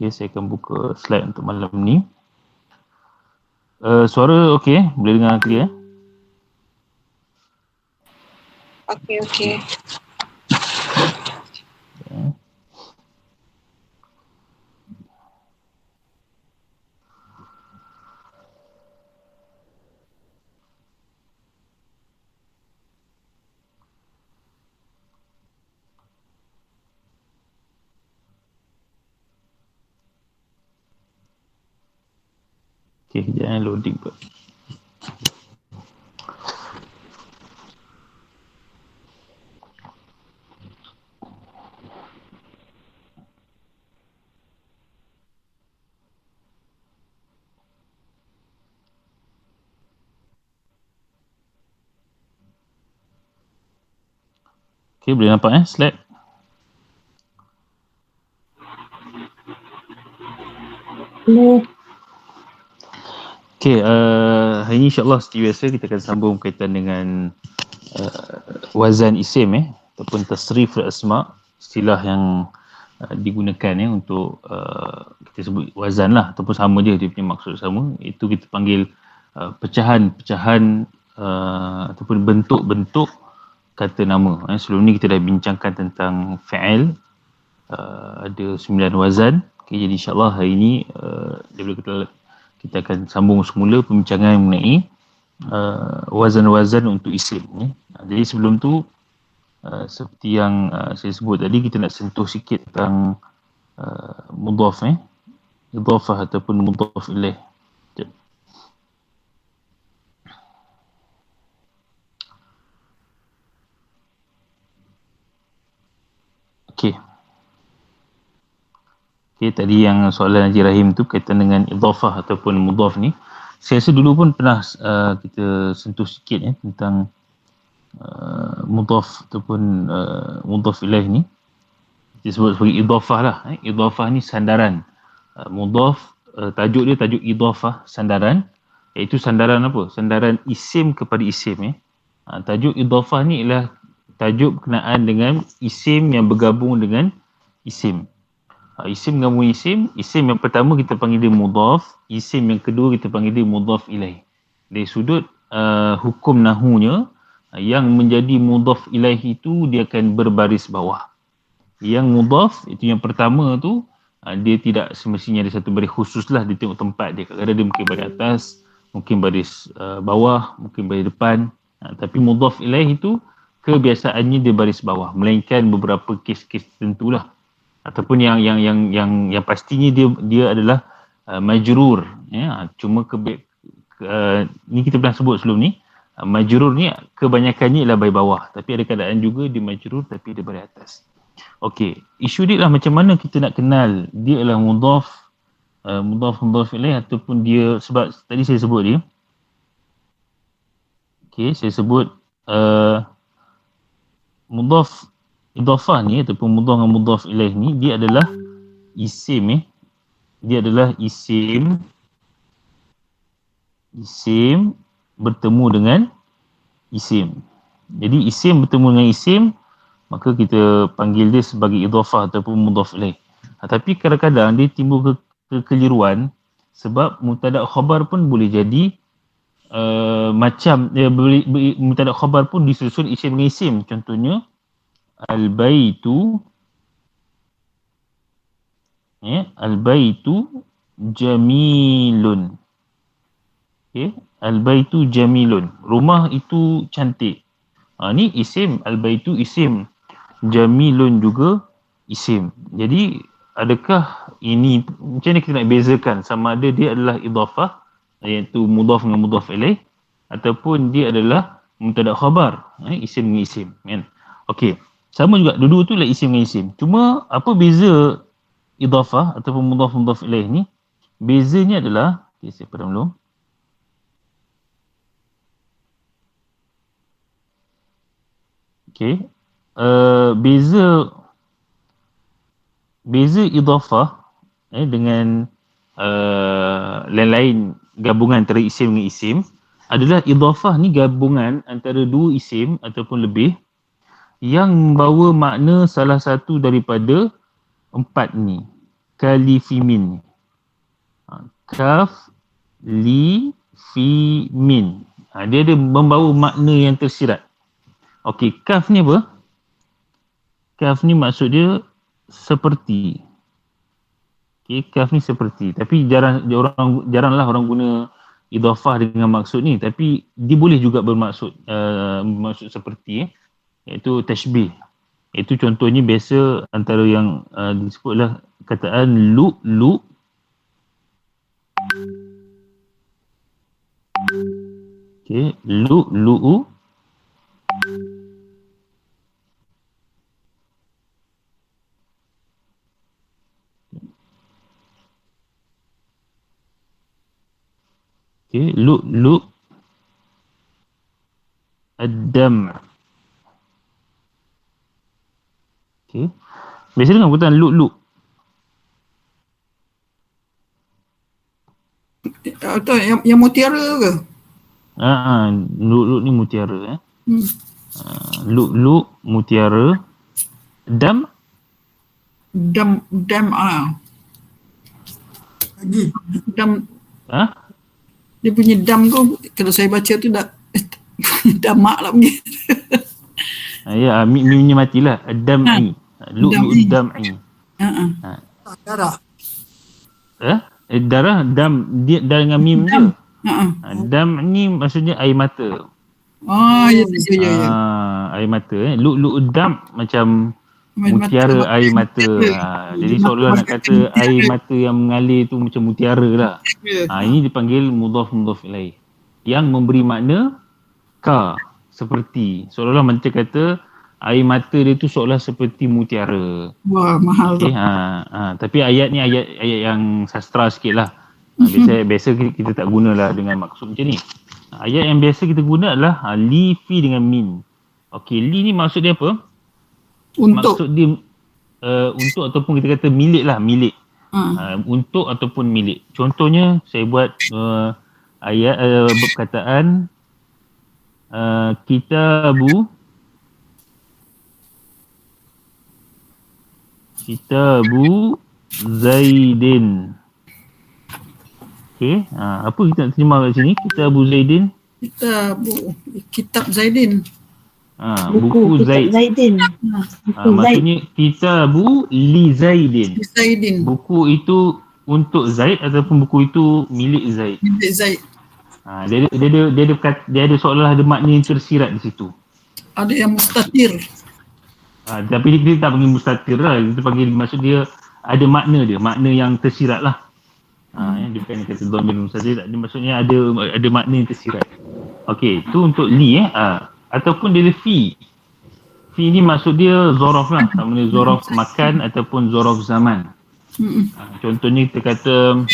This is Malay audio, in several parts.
Okay, saya akan buka slide untuk malam ni. Suara okey? Boleh dengar clear? Okey. Okay. Okay, kejap loading pun. Okay, boleh nampak slide? Boleh. Okay, hari ni insyaAllah seperti biasa kita akan sambung berkaitan dengan wazan isim ataupun tasrif al-asma', istilah yang digunakan untuk kita sebut wazan lah, ataupun sama je, dia punya maksud sama. Itu kita panggil pecahan-pecahan ataupun bentuk-bentuk kata nama. Sebelum ni kita dah bincangkan tentang fa'il, ada 9 wazan. Okay, jadi insyaAllah hari ni daripada kita akan sambung semula pembincangan mengenai wazan-wazan untuk isim. Jadi sebelum tu seperti yang saya sebut tadi, kita nak sentuh sikit tentang mudhaf, idhafah ataupun mudhaf ilaih. Okey. Okay, tadi yang soalan Haji Rahim tu kaitan dengan idhafah ataupun mudhaf ni, saya rasa dulu pun pernah kita sentuh sikit tentang mudhaf ataupun mudhaf ilaih ni. Kita sebut sebagai idhafah lah. Idhafah ni sandaran. Mudhaf, tajuk dia tajuk idhafah, sandaran. Iaitu sandaran apa? Sandaran isim kepada isim. Tajuk idhafah ni ialah tajuk berkenaan dengan isim yang bergabung dengan isim. Isim gabung isim yang pertama kita panggil dia mudhaf, isim yang kedua kita panggil dia mudhaf ilaih. Dari sudut hukum nahunya, yang menjadi mudhaf ilaih itu dia akan berbaris bawah. Yang mudhaf itu yang pertama tu, dia tidak semestinya ada satu baris khusus lah, dia tengok tempat dia. Kadang-kadang dia mungkin baris atas, mungkin baris bawah, mungkin baris depan. Tapi mudhaf ilaih itu kebiasaannya dia baris bawah, melainkan beberapa kes-kes tertentu lah. Ataupun yang pastinya dia adalah majrur, cuma ni kita pernah sebut sebelum ni, majrur ni kebanyakannya ialah baris bawah, tapi ada keadaan juga dia majrur tapi dia baris atas. Okey, isu dia lah macam mana kita nak kenal dia adalah mudhaf ilaih ataupun dia, sebab tadi saya sebut dia. Okey, saya sebut mudhaf idhafah ni ataupun mudhaf dengan mudhaf ilaih ni, dia adalah isim. Dia adalah isim bertemu dengan isim. Jadi isim bertemu dengan isim, maka kita panggil dia sebagai idhafah ataupun mudhaf ilaih. Tapi kadang-kadang dia timbul kekeliruan sebab mubtada' khabar pun boleh jadi macam mubtada' khabar pun disusun isim dengan isim. Contohnya al-baitu jamilun. Al-baitu jamilun, rumah itu cantik. Ni isim, al-baitu isim, jamilun juga isim. Jadi adakah ini, macam mana kita nak bezakan sama ada dia adalah idhafah iaitu mudhaf dengan mudhaf ilaih ataupun dia adalah mubtada' khabar, isim dengan isim, kan? Okey, sama juga, dua-dua tu lah isim dengan isim. Cuma apa beza idhafah ataupun mudhaf ilaih ni? Bezanya adalah, saya padam dulu. Okey, beza idhafah dengan lain-lain gabungan antara isim dengan isim adalah idhafah ni gabungan antara dua isim ataupun lebih yang membawa makna salah satu daripada empat ni. kalifimin. Kaf, li, fi, min. Dia ada membawa makna yang tersirat. Okey, kaf ni apa? Kaf ni maksud dia seperti. Okey, kaf ni seperti. Tapi jaranglah orang guna idhafah dengan maksud ni. Tapi dia boleh juga bermaksud maksud seperti, iaitu tashbih. Itu contohnya biasa antara yang disebutlah kataan lu'. Okey, lu'u. Okey, lu' ad-dam'. Okey. Biasa dengan penggunaan lu'. Atau yang mutiara ke? Lu' ni mutiara. Hmm. Lu' mutiara. Dam. Dam lagi. Dam. Dia punya dam tu kalau saya baca tu dah damak lah punya. Ya, mimnya matilah. Ad-dam'i. Lu'lu' dam'i. Darah. Darah, dam, dia dengan mim je. Dam ni maksudnya air mata. Ya. Air mata. Lu'lu' dam macam mutiara air mata. Jadi seolah nak kata air mata yang mengalir tu macam mutiara lah. Ini dipanggil mudhaf ilaih. Yang memberi makna ka, seperti. Seolah-olah macam kata air mata dia tu seolah seperti mutiara. Wah, mahal tu. Tapi ayat ni ayat yang sastra sikit lah. Biasa kita tak gunalah dengan maksud macam ni. Ayat yang biasa kita guna adalah li, fi dengan min. Okey, li ni maksud dia apa? Untuk. Maksud dia untuk ataupun kita kata milik lah, milik. Untuk ataupun milik. Contohnya saya buat ayat perkataan kitabu Zaidin. Okey, apa kita nak terjemah kat sini? Kitabu Zaidin. Kitab Zaidin. Buku Zaidin. Maksudnya kitabu li Zaidin. Buku itu untuk Zaid ataupun buku itu milik Zaid. Milik Zaid. Dia ada seolah ada makna yang tersirat di situ. Ada yang mustatir. Tapi kita tak panggil mustatir lah. Kita panggil, maksud dia ada makna dia. Makna yang tersirat lah. Dia bukan kata dhamir mustatir. Maksudnya ada makna yang tersirat. Okey, tu untuk li. Ataupun dia fi. Fi ni maksud dia zorof lah. Sama ada zorof makan ataupun zorof zaman. Contohnya kita kata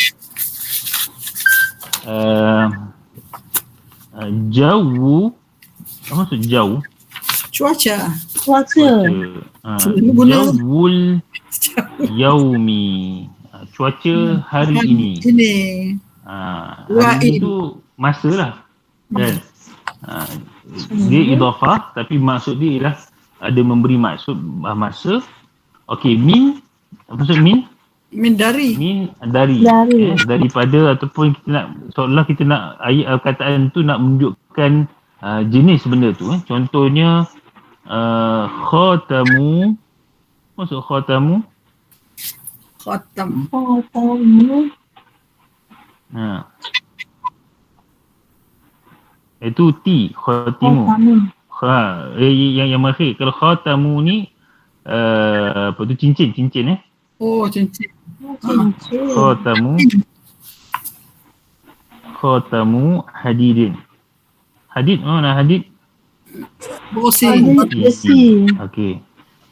jauh. Apa maksud jauh? Cuaca. Jawul yaumi. Cuaca hari ini. Hari itu masa lah. Kan? Dia idhafah tapi maksud dia ialah ada memberi maksud masa. Okey, min. Apa maksud min? Min dari. Daripada ataupun kita nak seolah kita nak ayat kataan tu nak menunjukkan jenis benda tu. Contohnya khatamu. Maksud khatamu? Khatamu. Itu ti, khatimu. Yang makhir. Kalau khatamu ni apa tu, cincin cincin. Cincin. Khatamu hadidin. Hadid mana hadid? Besi. Okey.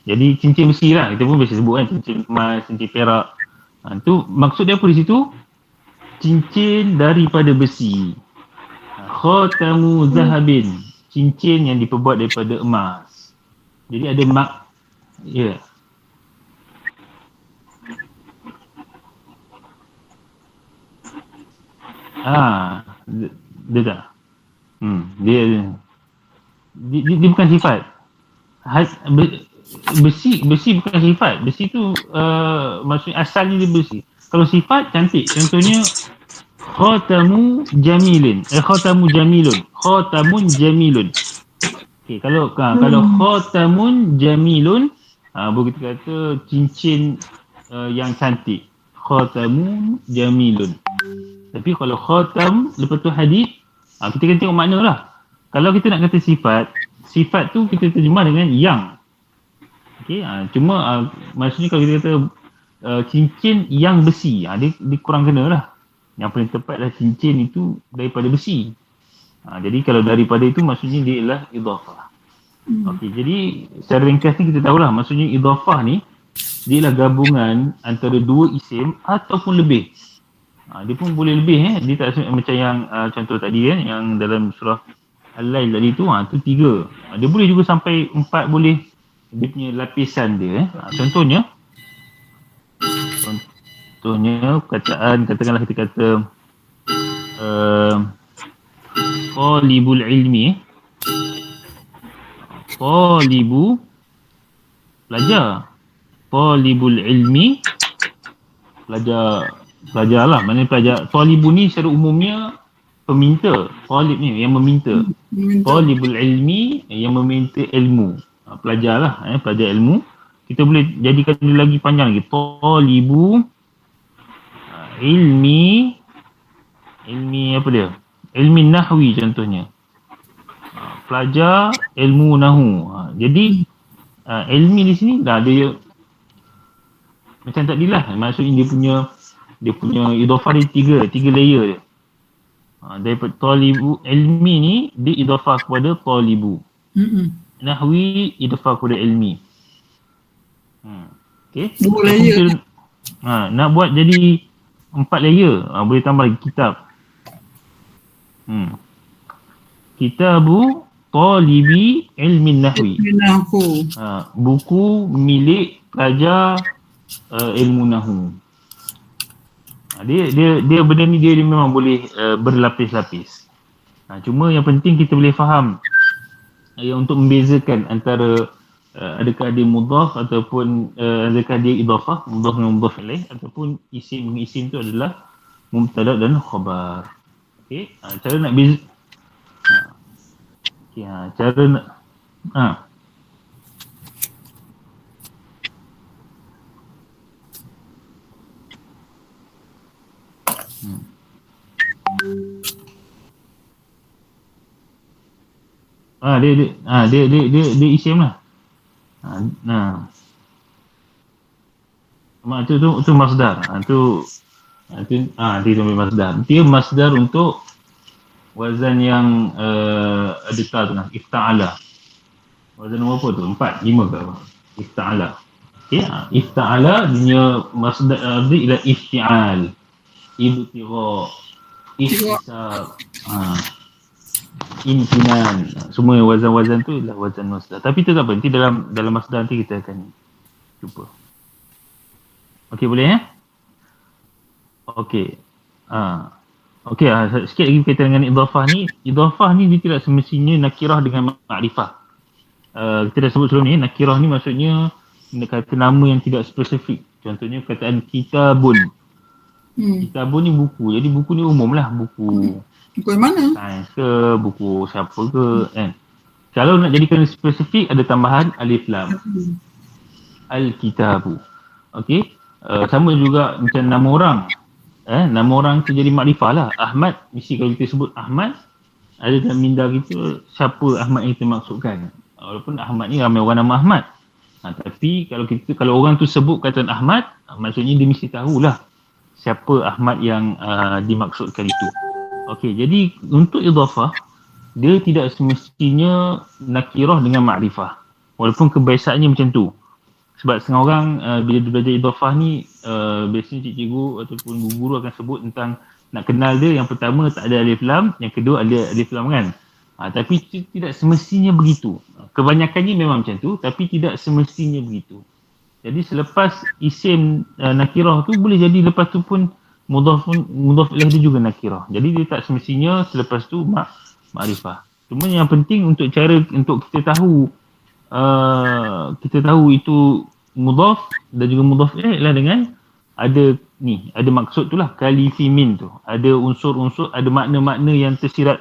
Jadi cincin besi lah. Kita pun biasa sebut kan, cincin emas, cincin perak. Tu maksud dia apa di situ? Cincin daripada besi. Khatamu zahabin. Cincin yang diperbuat daripada emas. Jadi ada ya. Dia dah. Dia bukan sifat. besi bukan sifat. Besi tu maksudnya asalnya dia besi. Kalau sifat cantik, contohnya khatamu jamilun. Khatamu jamilun. Khatamun jamilun. Okey, kalau khatamun jamilun, boleh kita kata cincin yang cantik. Khatamun jamilun. Tapi kalau khatam lepas tu hadis, kita kena tengok makna lah. Kalau kita nak kata sifat tu kita terjemah dengan yang. Okey, cuma maksudnya kalau kita kata cincin yang besi, dia kurang kena lah. Yang paling tepat lah cincin itu daripada besi. Jadi kalau daripada itu maksudnya dia ialah idhafah. Okey, jadi secara ringkas ni kita tahulah maksudnya idhafah ni dia ialah gabungan antara dua isim ataupun lebih. Dia pun boleh lebih dia tak macam yang contoh tadi yang dalam surah Al-Lail tadi tu tu 3. Dia boleh juga sampai 4 boleh, dia punya lapisan dia contohnya perkataan katakanlah kita kata talibul ilmi, talibu pelajar, talibul ilmi pelajarlah, maknanya pelajar. Talibu ni secara umumnya peminta, talib ni yang meminta, talibul ilmi yang meminta ilmu, pelajarlah pelajar ilmu. Kita boleh jadikan dia lagi panjang lagi, talibu ilmi apa dia, ilmi nahwi contohnya, pelajar ilmu nahu. Jadi ilmi di sini dah dia macam tadilah, maksudnya dia punya idhafah dia tiga layer dia. Daripada talibu ilmi ni dia idhafah kepada talibu. Nahwi idhafah kepada ilmi. Okey. 2 layer. Nak buat jadi 4 layer, boleh tambah lagi kitab. Kitabu talibi ilmi nahwi. Buku milik pelajar ilmu nahwu. Dia benda ni dia memang boleh berlapis-lapis. Cuma yang penting kita boleh faham untuk membezakan antara adakah dia mudhaf ataupun adakah dia idhafah, mudhaf dengan mudhaf ilaih, ataupun isim tu adalah mubtada dan khabar. Okey, cara nak beza cara nak dia isim lah. Tu masdar. Dia masdar. Dia masdar untuk wazan yang ada ta tu lah, ifta'ala. Wazan nombor apa tu? 4, 5 ke apa? Ifta'ala. Okey, ifta'ala dia masdar dia ialah ifti'al, ibtigha, ihtisab, imtinan. Semua wazan-wazan tu ialah wazan masdar. Tapi tu tak apa, nanti dalam masdar nanti kita akan jumpa. Okey, boleh Okey. Okey, sikit lagi berkaitan dengan idhafah ni. Idhafah ni dia tidak semestinya nakirah dengan makrifah. Kita dah sebut sebelum ni, nakirah ni maksudnya kata nama yang tidak spesifik. Contohnya perkataan kitabun. Kitabun ni buku. Jadi buku ni umum lah, buku yang mana? Sains ke, buku siapa ke kan. Kalau nak jadikan spesifik ada tambahan alif lam. Al-kitabu. Okey. Sama juga macam nama orang. Nama orang tu jadi makrifah lah. Ahmad, mesti kalau kita sebut Ahmad, ada dalam minda kita siapa Ahmad yang kita maksudkan. Walaupun Ahmad ni ramai orang nama Ahmad. Tapi kalau orang tu sebut kataan Ahmad, maksudnya dia mesti tahulah siapa Ahmad yang dimaksudkan itu. Okey, jadi untuk idhafah, dia tidak semestinya nakirah dengan makrifah. Walaupun kebiasaannya macam tu. Sebab setengah orang bila dia belajar idhafah ni, biasanya cikgu ataupun guru akan sebut tentang nak kenal dia, yang pertama tak ada alif lam, yang kedua ada alif lam kan. Tapi tidak semestinya begitu. Kebanyakannya memang macam tu, tapi tidak semestinya begitu. Jadi selepas isim nakirah tu boleh jadi lepas tu pun mudhaf ilaih dia juga nakirah. Jadi dia tak semestinya selepas tu makrifah. Cuma yang penting untuk cara untuk kita tahu kita tahu itu mudhaf dan juga mudhaf ilaih lah dengan ada maksud tu lah, kali fi min tu. Ada unsur-unsur, ada makna-makna yang tersirat.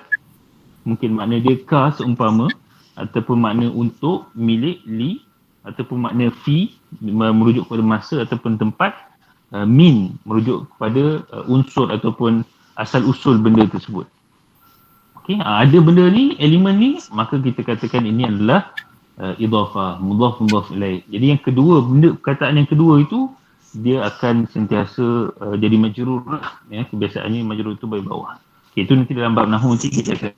Mungkin makna dia ka seumpama, ataupun makna untuk, milik, li, ataupun makna fi merujuk kepada masa ataupun tempat, min merujuk kepada unsur ataupun asal usul benda tersebut. Okey, ada benda ni, elemen ni, maka kita katakan ini adalah idhafah, mudhaf ilaih. Jadi yang kedua, benda perkataan yang kedua itu dia akan sentiasa jadi majrur lah, ya. Kebiasaannya majrur itu bagi bawah. Okay, itu nanti dalam bab nahwu nanti kita akan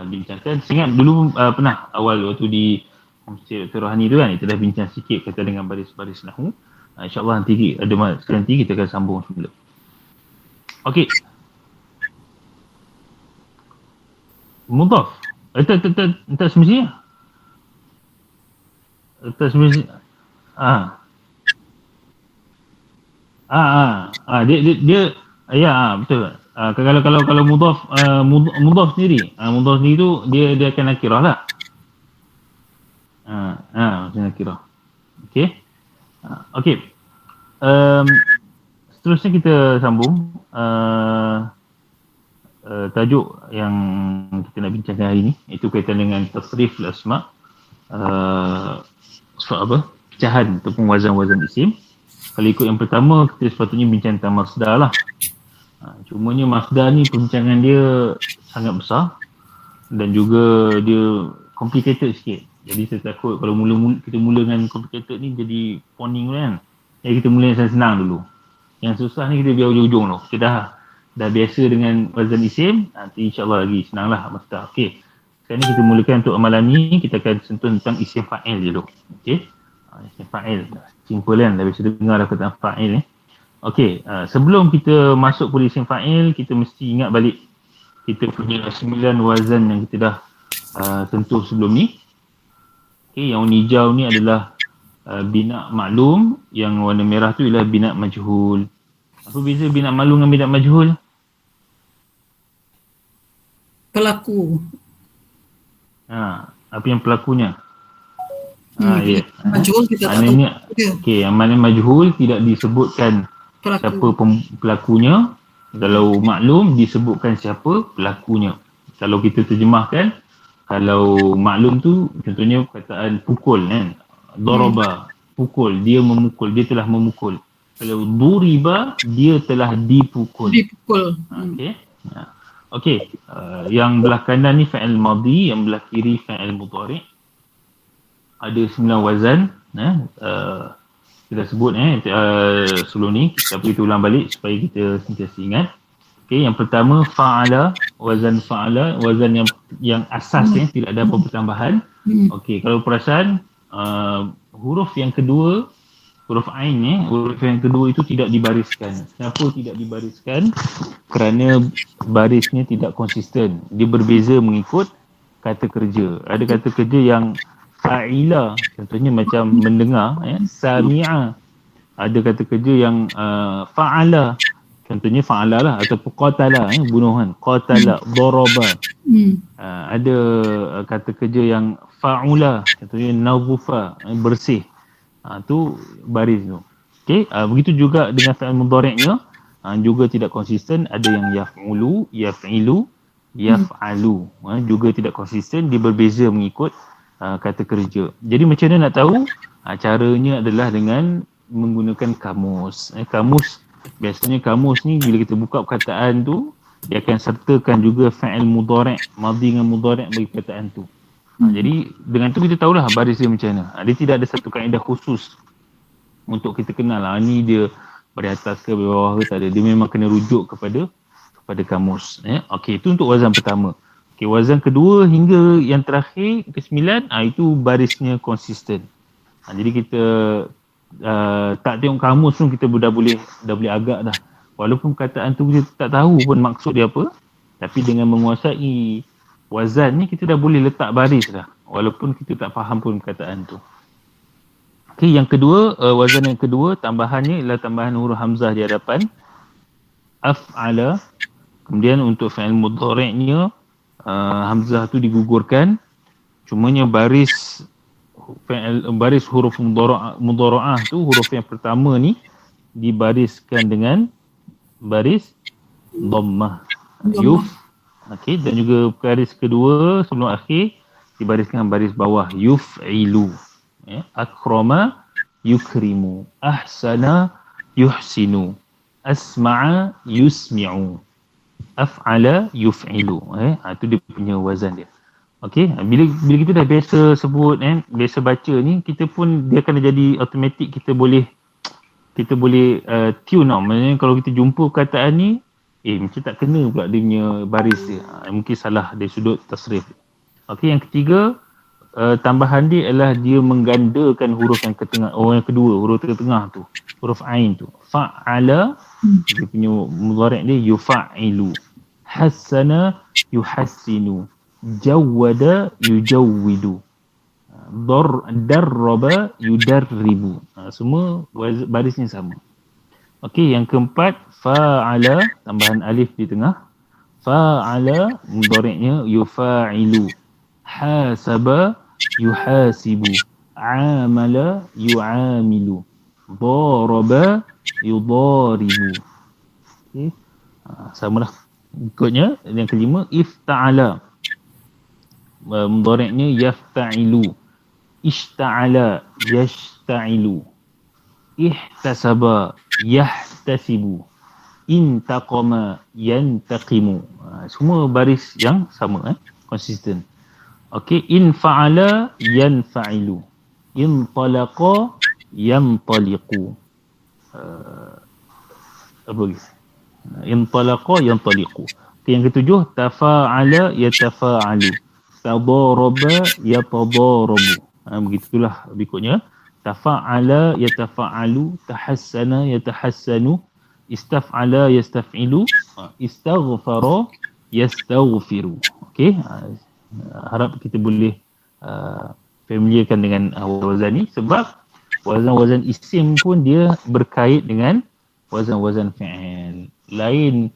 bincangkan. Saya ingat dulu pernah awal waktu di Dr. Rohani tu kan, kita dah bincang sikit kata dengan baris-baris nahwu. InsyaAllah nanti kita akan sambung semula. Okey. Mudhaf. Tak semestinya. Tak semestinya. Dia ya, betul. Kalau mudhaf sendiri, mudhaf sendiri tu dia akan nakirah lah. Macam nakirah. Okey. Okey. Seterusnya kita sambung tajuk yang kita nak bincangkan hari ni, iaitu kaitan dengan tasrif al-asma', pecahan ataupun wazan-wazan isim. Kalau ikut yang pertama, kita sepatutnya bincang tentang masdar lah. Cumanya masdar ni perbincangan dia sangat besar dan juga dia complicated sikit. Jadi saya takut kalau kita mula dengan complicated ni jadi poning kan. Jadi kita mula yang senang dulu. Yang susah ni kita biar ujung-ujung tu. Kita dah biasa dengan wazan isim, nanti insyaAllah lagi senang lah masdar. Okey. Sekarang ni kita mulakan untuk amalan ni, kita akan sentuh tentang isim fa'il dulu. Okey. Isim fa'il. Simple kan, dah biasa dengar dah kata fa'il ni. Okey, sebelum kita masuk pada isim fa'il, kita mesti ingat balik kita punya 9 wazan yang kita dah sentuh sebelum ni. Okey, yang warna hijau ni adalah bina' maklum, yang warna merah tu ialah bina' majhul. Apa beza bina' maklum dengan bina' majhul? Pelaku. Apa yang pelakunya? Ya. Majhul kita tak tahu. Okey, yang mana majhul tidak disebutkan siapa pelakunya. Kalau maklum disebutkan siapa pelakunya. Kalau kita terjemahkan, kalau maklum tu contohnya perkataan pukul kan. Daraba, pukul, dia memukul, dia telah memukul. Kalau duriba, dia telah dipukul. Okey. Okey, yang belah kanan ni fa'il madhi, yang belah kiri fa'il mudhari'. Ada 9 wazan, kita sebut sebelum ni, tapi kita ulang balik supaya kita sentiasa ingat. Okey, yang pertama fa'ala, wazan fa'ala, wazan yang asasnya tidak ada apa-apa tambahan. Okey, kalau perasan huruf yang kedua, huruf ain huruf yang kedua itu tidak dibariskan. Kenapa tidak dibariskan? Kerana barisnya tidak konsisten. Dia berbeza mengikut kata kerja. Ada kata kerja yang fa'ila, contohnya macam mendengar, sami'a. Ada kata kerja yang fa'ala, contohnya fa'ala lah, ataupun qatala, bunuhan, qatala, daraba. Ada kata kerja yang fa'ula, contohnya nadhufa, bersih. Tu baris tu. Okey, begitu juga dengan fa'il mudhari'nya, juga tidak konsisten. Ada yang yaf'ulu, yaf'ilu, yaf'alu, juga tidak konsisten. Dia berbeza mengikut kata kerja. Jadi macam mana nak tahu? Caranya adalah dengan menggunakan kamus. Biasanya kamus ni bila kita buka perkataan tu, dia akan sertakan juga fa'il mudhari', madhi dengan mudhari' bagi perkataan tu. Jadi dengan tu kita tahulah baris dia macam mana. Dia tidak ada satu kaedah khusus untuk kita kenal ni dia dari atas ke bawah ke, tak ada. Dia memang kena rujuk kepada kamus. Okey, itu untuk wazan pertama. Okey, wazan kedua hingga yang terakhir ke-9, itu barisnya konsisten. Jadi kita tak tengok kamus pun kita dah boleh agak dah. Walaupun perkataan tu kita tak tahu pun maksud dia apa, tapi dengan menguasai wazan ni kita dah boleh letak baris dah, walaupun kita tak faham pun perkataan tu. Okey, yang kedua, wazan yang kedua tambahannya ialah tambahan huruf hamzah di hadapan af'ala. Kemudian untuk fa'il mudhari'nya hamzah tu digugurkan, cumanya baris baris huruf mudhara'ah tu, huruf yang pertama ni dibariskan dengan baris dhammah. Yuf. Okey, dan juga baris kedua sebelum akhir dibariskan baris bawah, yuf'ilu. Akrama yukrimu, ahsana yuhsinu, asma'a yusmi'u, af'ala yuf'ilu. Itu dia punya wazan dia. Okey, bila kita dah biasa sebut, biasa baca ni, kita pun dia akan jadi automatik, kita boleh tune tau. Maksudnya kalau kita jumpa perkataan ni, macam tak kena pula dia punya baris dia. Mungkin salah dari sudut tasrif. Okey, yang ketiga, tambahan dia adalah dia menggandakan huruf yang ketengah, yang kedua, huruf tengah tu, huruf ain tu. Fa'ala, dia punya mudhari' dia yufa'ilu. Hassana yuhassinu. Jawwada yujawwidu. Darraba yudarribu. Semua barisnya sama. Okey, yang keempat, fa'ala, tambahan alif di tengah. Fa'ala, mudhari'nya yufa'ilu. Hasaba yuhasibu. Amala yu'amilu. Daraba yudaribu. Okey, samalah ikutnya. Yang kelima, ifta'ala, mudhari'nya yafta'ilu. Ishta'ala yashta'ilu. Ihtasaba yahtasibu. Intaqama yantaqimu. Semua baris yang sama, konsisten. Okey, in fa'ala yanfa'ilu. In talaqa yantaliqu. Apa lagi? In talaqa yantaliqu. Okay, yang ketujuh, tafa'ala yatafa'alu. Tadaraba yatadarabu. Begitulah berikutnya. Tafa'ala yatafa'alu, tahassana yatahassanu, istaf'ala yastaf'ilu, istaghfara yastaghfiru. Okey, harap kita boleh familiarkan dengan wazan ni, sebab wazan-wazan isim pun dia berkait dengan wazan-wazan fi'il. Lain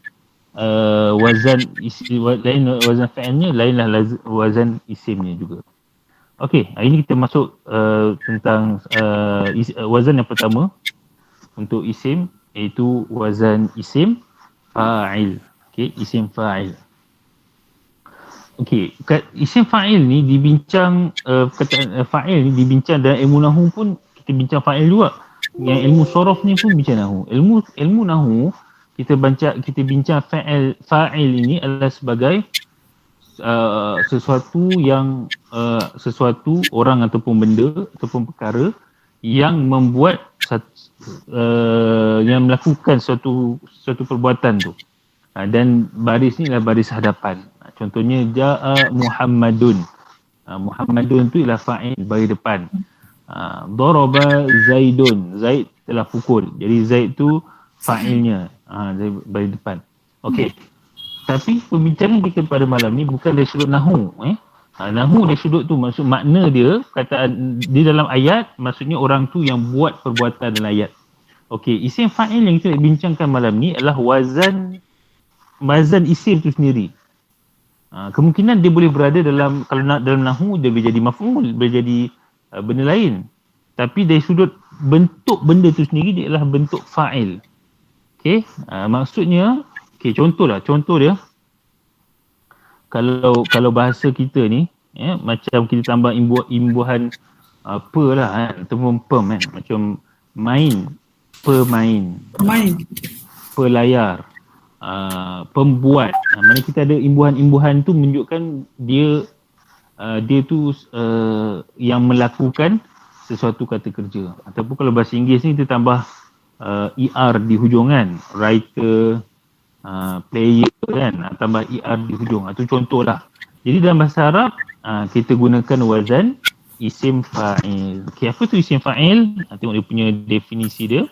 wazan fi'ilnya, lainlah wazan isimnya juga. Okey, hari ini kita masuk tentang wazan yang pertama untuk isim, iaitu wazan isim fa'il. Okey, isim fa'il. Okey, isim fa'il ni dibincang, perkataan fa'il ni dibincang dalam ilmu nahwu pun, kita bincang fa'il juga. Yang ilmu sorof ni pun bincang nahwu. Ilmu nahwu kita bincang fa'il ini adalah sebagai sesuatu yang sesuatu orang ataupun benda ataupun perkara yang membuat yang melakukan suatu perbuatan tu, dan baris ni adalah baris hadapan. Contohnya ja'a Muhammadun. Muhammadun tu ialah fa'il, baris depan. Daraba Zaidun, Zaid telah pukul, jadi Zaid tu fa'ilnya, baris depan. Okey, tapi pembincangan kita pada malam ni bukan dari sudut nahwu. Nahwu dari sudut tu, maksud makna dia, kataan di dalam ayat, maksudnya orang tu yang buat perbuatan dalam ayat. Okey, isim fa'il yang kita bincangkan malam ni adalah wazan isim tu sendiri. Kemungkinan dia boleh berada dalam, kalau nak dalam nahwu dia boleh jadi maf'ul, boleh jadi benda lain. Tapi dari sudut bentuk benda tu sendiri, dia adalah bentuk fa'il. Okey, maksudnya, okey, contoh dia, kalau bahasa kita ni, macam kita tambah imbuhan apalah, ataupun pem, macam main, pemain, pelayar, pembuat. Mana kita ada imbuhan-imbuhan tu menunjukkan dia tu yang melakukan sesuatu kata kerja. Ataupun kalau bahasa Inggeris ni kita tambah ER di hujung kan, writer, player kan, tambah ER di hujung. Itu contohlah. Jadi dalam bahasa Arab kita gunakan wazan isim fa'il. Okey, apa tu isim fa'il? Tengok dia punya definisi dia.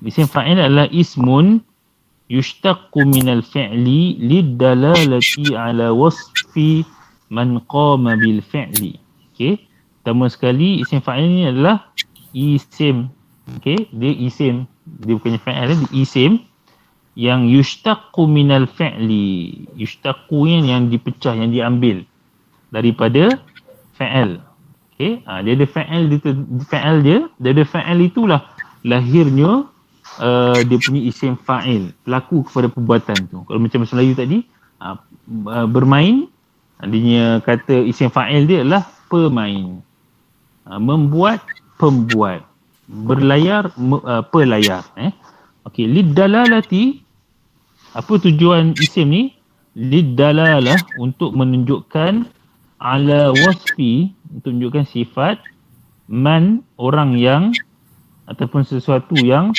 Isim fa'il adalah ismun yushtaqu minal fi'li lidalalati ala wasfi man qama bil fi'li. Okey, pertama sekali isim fa'il ni adalah isim. Okey, dia isim, dia bukannya fa'il, dia isim yang yushtaqu minal fi'li. Yushtaqu yang dipecah, yang diambil daripada fa'il. Okey, dia ada fa'il dia ada fa'il itulah lahirnya dia punya isim fa'il, pelaku kepada perbuatan tu. Kalau macam bahasa Melayu tadi, bermain, adanya kata isim fa'il dia adalah pemain. Membuat, pembuat. Berlayar, pelayar. Okey, lidalalati, apa tujuan isim ni? Lidalalah, untuk menunjukkan ala wasfi, untuk menunjukkan sifat man, orang yang ataupun sesuatu yang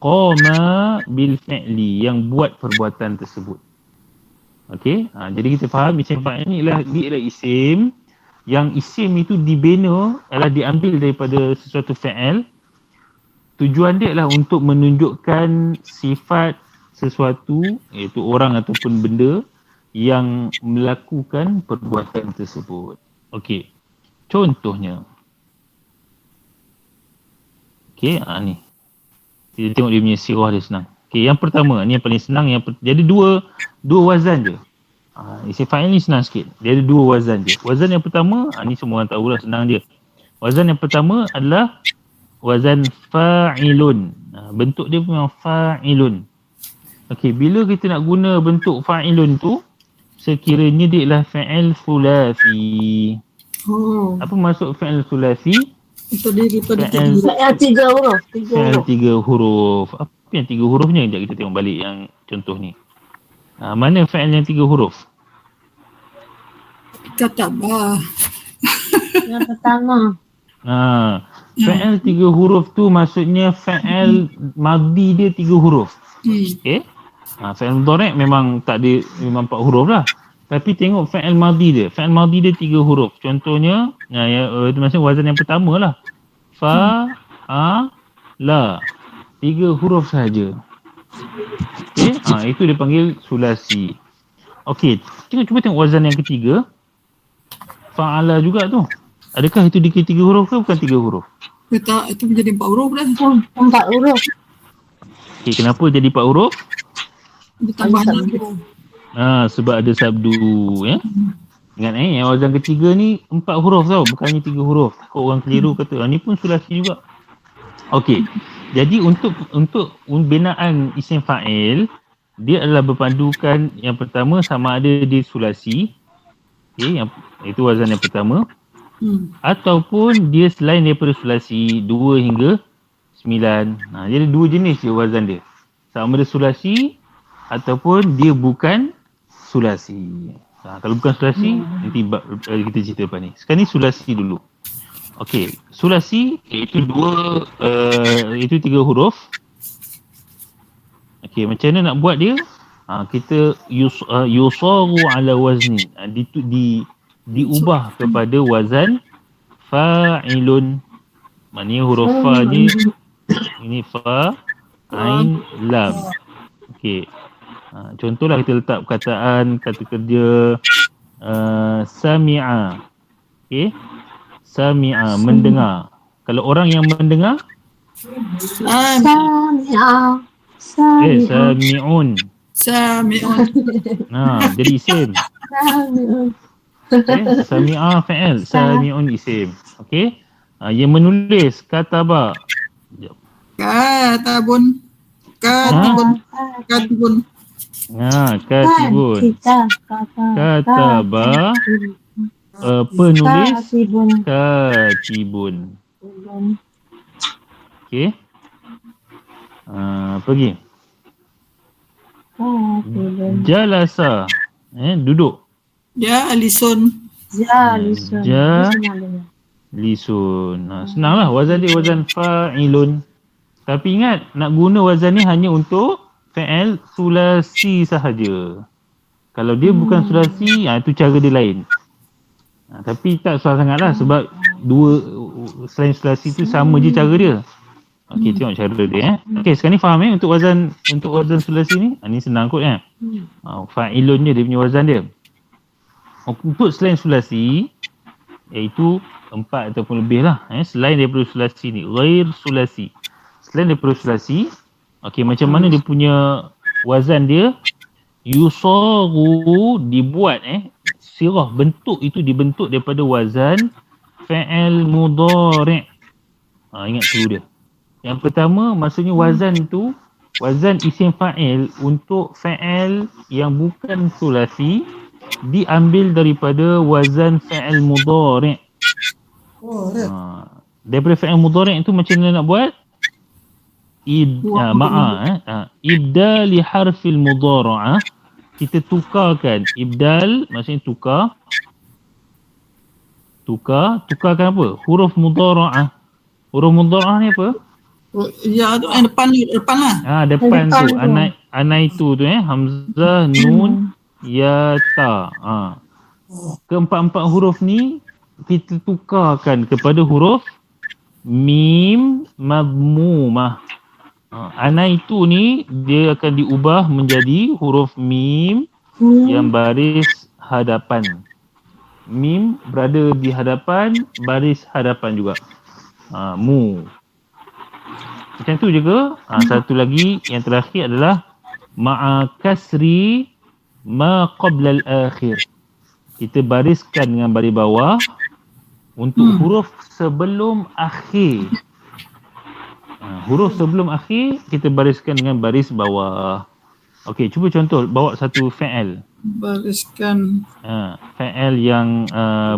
qama bil fi'li, yang buat perbuatan tersebut. Okey, jadi kita faham isim fa'il ni ialah isim yang isim itu dibina, adalah diambil daripada sesuatu fa'il. Tujuan dia adalah untuk menunjukkan sifat sesuatu, iaitu orang ataupun benda yang melakukan perbuatan tersebut. Okey, contohnya. Okey, ni. Kita tengok dia punya sirah dia senang. Okey, yang pertama, ni yang paling senang. Jadi dua wazan je. Isim fa'il ni senang sikit. Dia ada dua wazan je. Wazan yang pertama, ni semua orang tahulah, senang dia. Wazan yang pertama adalah wazan fa'ilun. Bentuk dia memang fa'ilun. Okey, bila kita nak guna bentuk fa'ilun tu, sekiranya dia adalah fa'il sulasi. Apa maksud fa'il sulasi? Terdiri pada Fa'il 3 huruf. Fa'il 3 huruf. Apa yang 3 hurufnya? Sekejap kita tengok balik yang contoh ni. Mana fa'il yang 3 huruf? katabah. Yang pertama. Fa'il 3 huruf tu maksudnya fa'il madhi dia 3 huruf. Okey. Fa'il mudhari' memang tak ada, memang 4 huruf lah. Tapi tengok fa'il madhi dia. Fa'il madhi dia 3 huruf. Contohnya, itu maksudnya wazan yang pertama lah. La. 3 huruf sahaja. Okey. Itu dia panggil sulasi. Okey. Cuba tengok wazan yang ketiga. Fa'ala juga tu. Adakah itu dikira 3 huruf ke bukan 3 huruf? Tak, itu menjadi 4 huruf dah. 4 huruf. Okey, kenapa jadi 4 huruf? Ditambah sabdu. Sebab ada sabdu, ya. Ingat yang wazan ketiga ni 4 huruf tau, bukannya 3 huruf. Takut orang keliru kata, ni pun sulasi juga. Okey. Jadi untuk binaan isim fa'il, dia adalah berpandukan yang pertama sama ada di sulasi. Okey, itu wazan yang pertama. Ataupun dia selain daripada sulasi 2 hingga 9. Jadi 2 jenis je wazan dia. Sama ada sulasi ataupun dia bukan sulasi. Kalau bukan sulasi, nanti kita cerita lepas ni. Sekarang ni sulasi dulu. Okey, sulasi iaitu 3 huruf. Okey, macam mana nak buat dia? Kita yusaru ala wazni. Diubah kepada wazan fa'ilun. Maknanya huruf fa ni, ini fa, ain, lam. Okey. Contohlah kita letak perkataan, kata kerja sami'a. Okey. Sami'a, mendengar. Kalau orang yang mendengar, sami'un. Jadi isim. Sami'a fa'il, sami'un isim. Okey. Yang menulis kataba. Katibun. Katibun. Kataba. Penulis. Katibun. Okey. Pergi. Jalasa. Duduk. Jalisun. Lisun. Senanglah wazan dia wazan fa'ilun. Tapi ingat, nak guna wazan ni hanya untuk fa'il sulasi sahaja. Kalau dia bukan sulasi, itu cara dia lain. Tapi tak susah sangatlah sebab selain sulasi tu sama je cara dia. Okey, tengok cara dia. Okey, sekarang ni faham untuk wazan sulasi ni? Ni senang kot kan. Fa'ilun je dia punya wazan dia. Untuk selain sulasi, iaitu 4 ataupun lebih lah. Selain daripada sulasi ni, ghair sulasi. Selain daripada sulasi, okey, macam mana dia punya wazan dia? Yusaru, dibuat sirah, bentuk itu dibentuk daripada wazan fi'il mudhari'. Ingat dulu dia. Yang pertama maksudnya wazan tu, wazan isim fa'il untuk fi'il yang bukan sulasi diambil daripada wazan fi'il mudhari'. Daripada fi'il mudhari' itu macam mana nak buat? Ibdal li harfil mudhara'ah. Kita tukarkan. Ibdal maksudnya tukarkan apa? Huruf mudhara'ah. Huruf mudhara'ah ni apa? Ya, tu yang depan lah. Depan tu. Anai tu hamzah, nun, ya, ta. Keempat-empat huruf ni kita tukarkan kepada huruf mim madmumah. Anai tu ni dia akan diubah menjadi huruf mim yang baris hadapan. Mim berada di hadapan, baris hadapan juga. Mu. Macam tu juga. Satu lagi yang terakhir adalah ma'a kasri ma qabla al-akhir. Kita bariskan dengan baris bawah untuk huruf sebelum akhir. Huruf sebelum akhir kita bariskan dengan baris bawah. Okey, cuba contoh bawa satu fi'il. Bariskan. Fi'il yang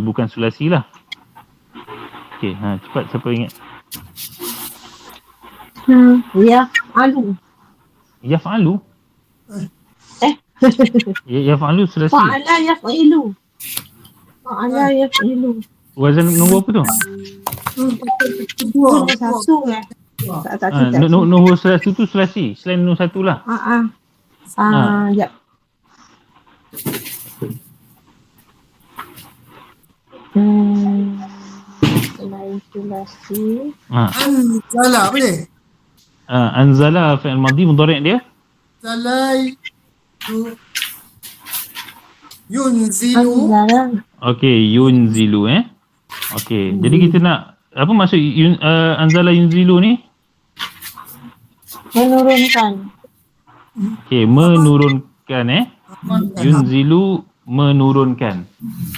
bukan sulasi lah. Okey, cepat siapa ingat? Yaf'alu. Yaf'alu? Yaf'alu sulasi. Fa'ala yaf'ilu. Fa'ala yaf'ilu. Wazan nombor apa tu? Nombor satu Nombor satu tu sulasi. Selain nombor satu lah. Sekejap. Selain sulasi. Anzala apa dia? Anzala fi'il madhi mudhari' dia. Zalai yunzilu. Okey, yunzilu Okey, jadi kita nak apa maksud anzala yunzilu ni? Menurunkan. Okey, menurunkan Yunzilu menurunkan.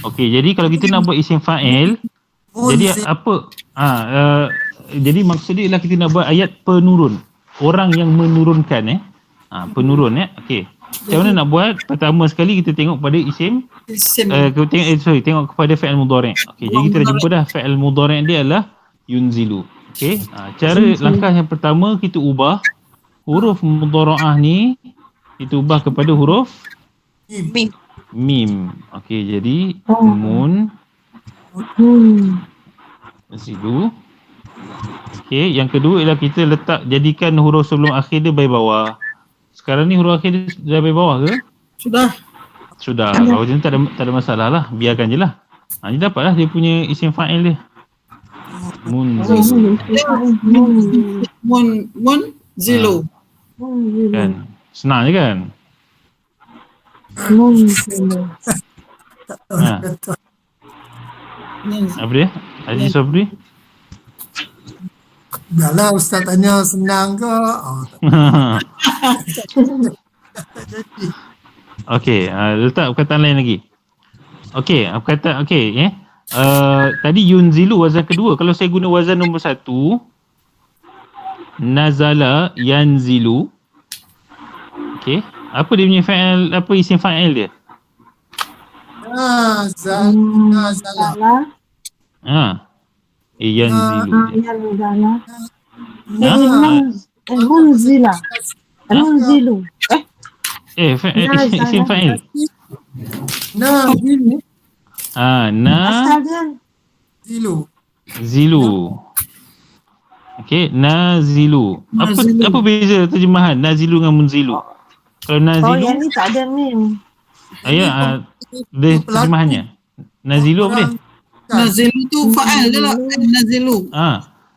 Okey, jadi kalau kita nak buat isim fa'il, jadi apa? Jadi maksud dia ialah kita nak buat ayat penurun. Orang yang menurunkan penurun Okey. Macam mana nak buat? Pertama sekali kita tengok pada isim tengok kepada fi'il mudhari'. Okey, jadi kita dah jumpa dah fi'il mudhari' dia adalah yunzilu. Okey. Cara langkah yang pertama kita ubah huruf mudhara'ah ni kita ubah kepada huruf mim. Okey, jadi mun yunzilu. Okey, yang kedua ialah kita jadikan huruf sebelum akhir dia baris bawah. Sekarang ni huruf akhir dia dah baris bawah ke? Sudah. Kalau macam tak ada masalah lah. Biarkan je lah. Ni dapatlah dia punya isim fa'il dia. Munzilu. Kan? Senang je kan? Apa dia? Haji Sobri? Biarlah Ustaz tanya senang ke? Okey, letak perkataan lain lagi. Okey, perkataan tadi yunzilu wazan kedua. Kalau saya guna wazan nombor satu, nazala yanzilu. Okey, apa dia punya fa'il, apa isim fa'il dia? Nazala. Yanzilu. Munzila. Munzilu. Isim fa'il. Nazilu. Zilu. Okey, nazilu. Apa beza terjemahan nazilu dengan munzilu? Kalau nazilu, yang ni tak ada mim. dia terjemahannya. Nazilu apa dia? Nazilu tu fa'il je lah.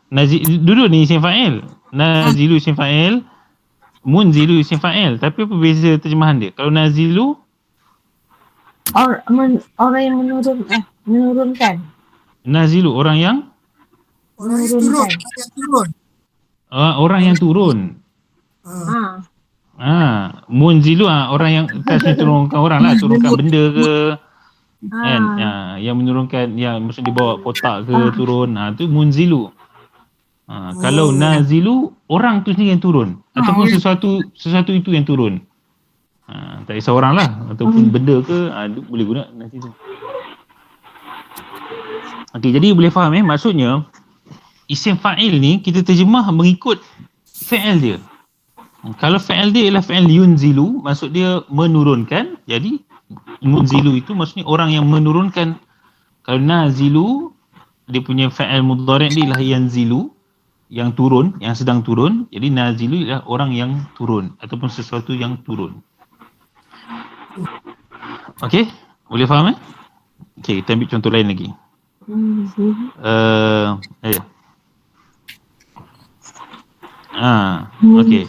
Nazilu. Dulu ni isim fa'il. Nazilu isim fa'il, munzilu isim fa'il. Tapi apa beza terjemahan dia? Kalau nazilu orang yang menurunkan. Nazilu orang yang turun. orang yang turun. Munzilu orang yang turunkan orang lah, turunkan benda ke. kan, yang menurunkan, yang maksud dia bawa kotak ke turun, tu munzilu. Kalau nazilu, orang tu sendiri yang turun, ataupun sesuatu itu yang turun. Tak kisah orang lah, ataupun benda ke, boleh guna nanti tu. Okey, jadi boleh faham maksudnya isim fa'il ni kita terjemah mengikut fa'il dia. Kalau fa'il dia ialah fa'il yunzilu, maksud dia menurunkan, jadi munzilu itu maksudnya orang yang menurunkan. Kalau nazilu, dia punya fa'il mudhari' dia ialah yanzilu, yang turun, yang sedang turun. Jadi nazilu ialah orang yang turun ataupun sesuatu yang turun. Okey, boleh faham Okey, kita ambil contoh lain lagi. Okey.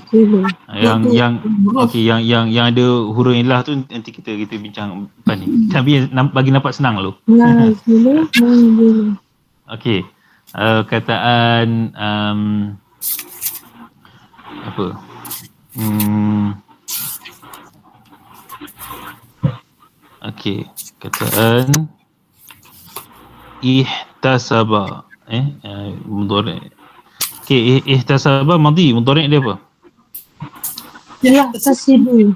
Yang ada huruf ilah tu nanti kita bincang depan ni. Tapi bagi nampak senang dulu. Okey. Kataan apa? Okey, kataan ihtasaba. Mudhari'. Okey, ihtasaba madhi, mudhari' dia apa? Yahtasibu.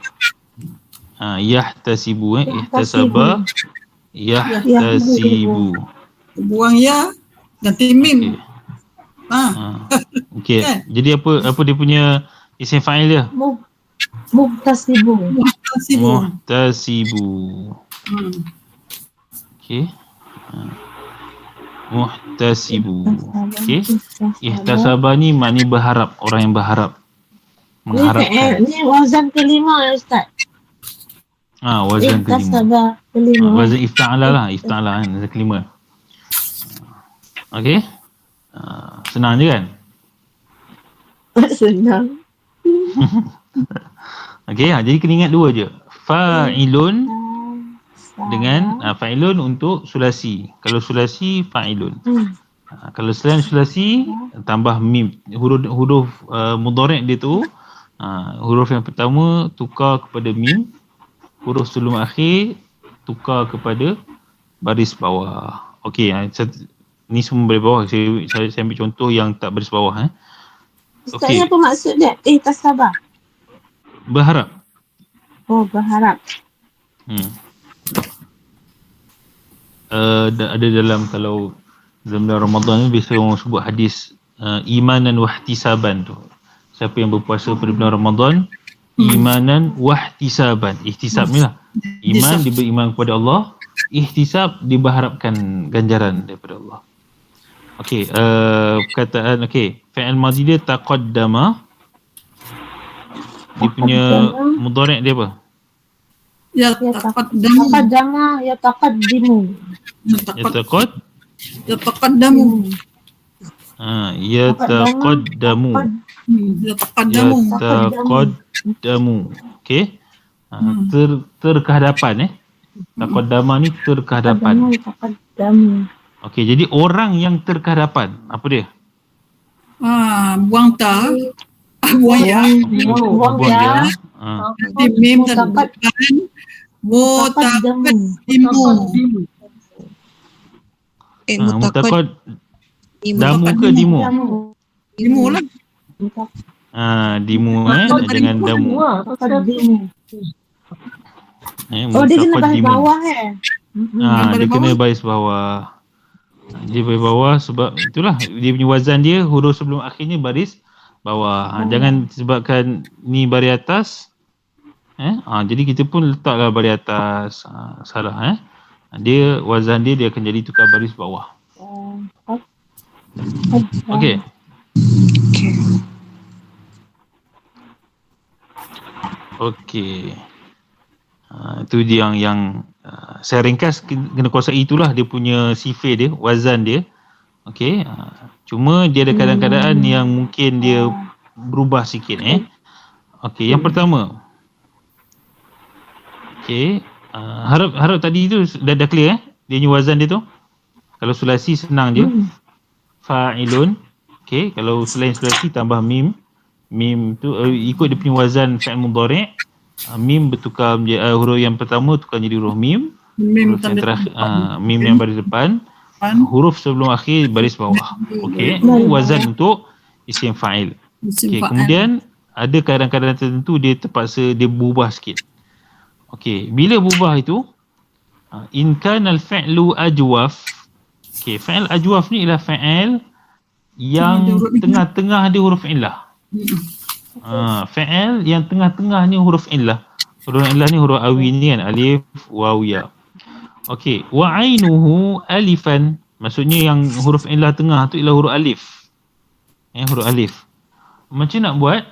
Yahtasibu, ihtasaba, yahtasibu. Buang ya, ganti mim. Okey. Jadi apa dia punya isim fa'il dia? Muhtasibu. Muhtasibu. Okey. Muhtasibu. Okey. Ihtasaba ni maknanya berharap, orang yang berharap. Mengharapkan. Ni wazan kelima Ustaz. Wazan kelima. Ihtasaba kelima. Wazan ifta'ala lah, ifta'ala kan, wazan kelima. Okey. Senang je kan? Senang. Okey, jadi kena ingat dua je. Fa'ilun dengan fa'ilun untuk sulasi. Kalau sulasi fa'ilun. Kalau selain sulasi tambah mim, huruf mudhari' dia tu, huruf yang pertama tukar kepada mim, huruf sebelum akhir tukar kepada baris bawah. Okey, ni semua baris bawah. Saya ambil contoh yang tak baris bawah. Ustaz, apa maksud dia? Ihtasaba. Berharap. Oh, berharap. Ada dalam, kalau dalam bulan Ramadan ni biasa orang sebut hadis imanan wahtisaban tu. Siapa yang berpuasa pada bulan Ramadan, imanan wahtisaban. Ihtisab ni lah. Iman, dia beriman kepada Allah. Ihtisab, dia berharapkan ganjaran daripada Allah. Okey, perkataan fi'il madhi dia taqaddama. Dia punya mudhari' dia apa? Ya taqaddamu. Yataqaddimu. Yataqaddamu. Yataqaddamu. Okey. Terkehadapan Taqaddama ni terkehadapan. Okey, jadi orang yang terkehadapan, apa dia? Buang ta. Buang ya. Buang ya. Di mim dan bukan. Mutaqaddimu. Damu ke dimu? Dimu lah. Dimu dengan damu. Dia kena baris bawah dia kena baris bawah. Dia baris bawah sebab itulah dia punya wazan dia, huruf sebelum akhirnya baris bawah. Jangan sebabkan ni baris atas. Jadi kita pun letaklah baris atas. Salah dia wazan dia akan jadi tukar baris bawah. Okey. Okey. Itu dia yang saya ringkas, kena kuasai itulah dia punya sifir dia, wazan dia. Okey. Cuma dia ada kadang-kadang yang mungkin dia berubah sikit Okey, yang pertama. Okey, harap tadi tu dah clear dia punya wazan dia tu. Kalau sulasi senang je. Fa'ilun. Okey, kalau selain sulasi tambah mim. Mim tu ikut dia punya wazan fi'il mudhari'. Mim bertukar menjadi huruf yang pertama tukar jadi huruf mim. Mim Huruf yang tanda terakhir, mim yang baris depan, depan. huruf sebelum akhir baris bawah. Okey, itu wazan untuk isim fa'il. Isim Okey, fa'il. kemudian ada kadang-kadang tertentu dia terpaksa dia berubah sikit. Okey, bila berubah itu, in kana al-fi'lu ajwaf. Okey, fa'il ajwaf ni ialah fa'il yang tengah-tengah dia huruf illah. Fa'il yang tengah-tengah ni huruf illah. Huruf illah ni huruf awi ni kan, alif, waw, ya. Okey, wa ainuhu alifan. Maksudnya yang huruf illah tengah tu ialah huruf alif. Huruf alif. Macam nak buat?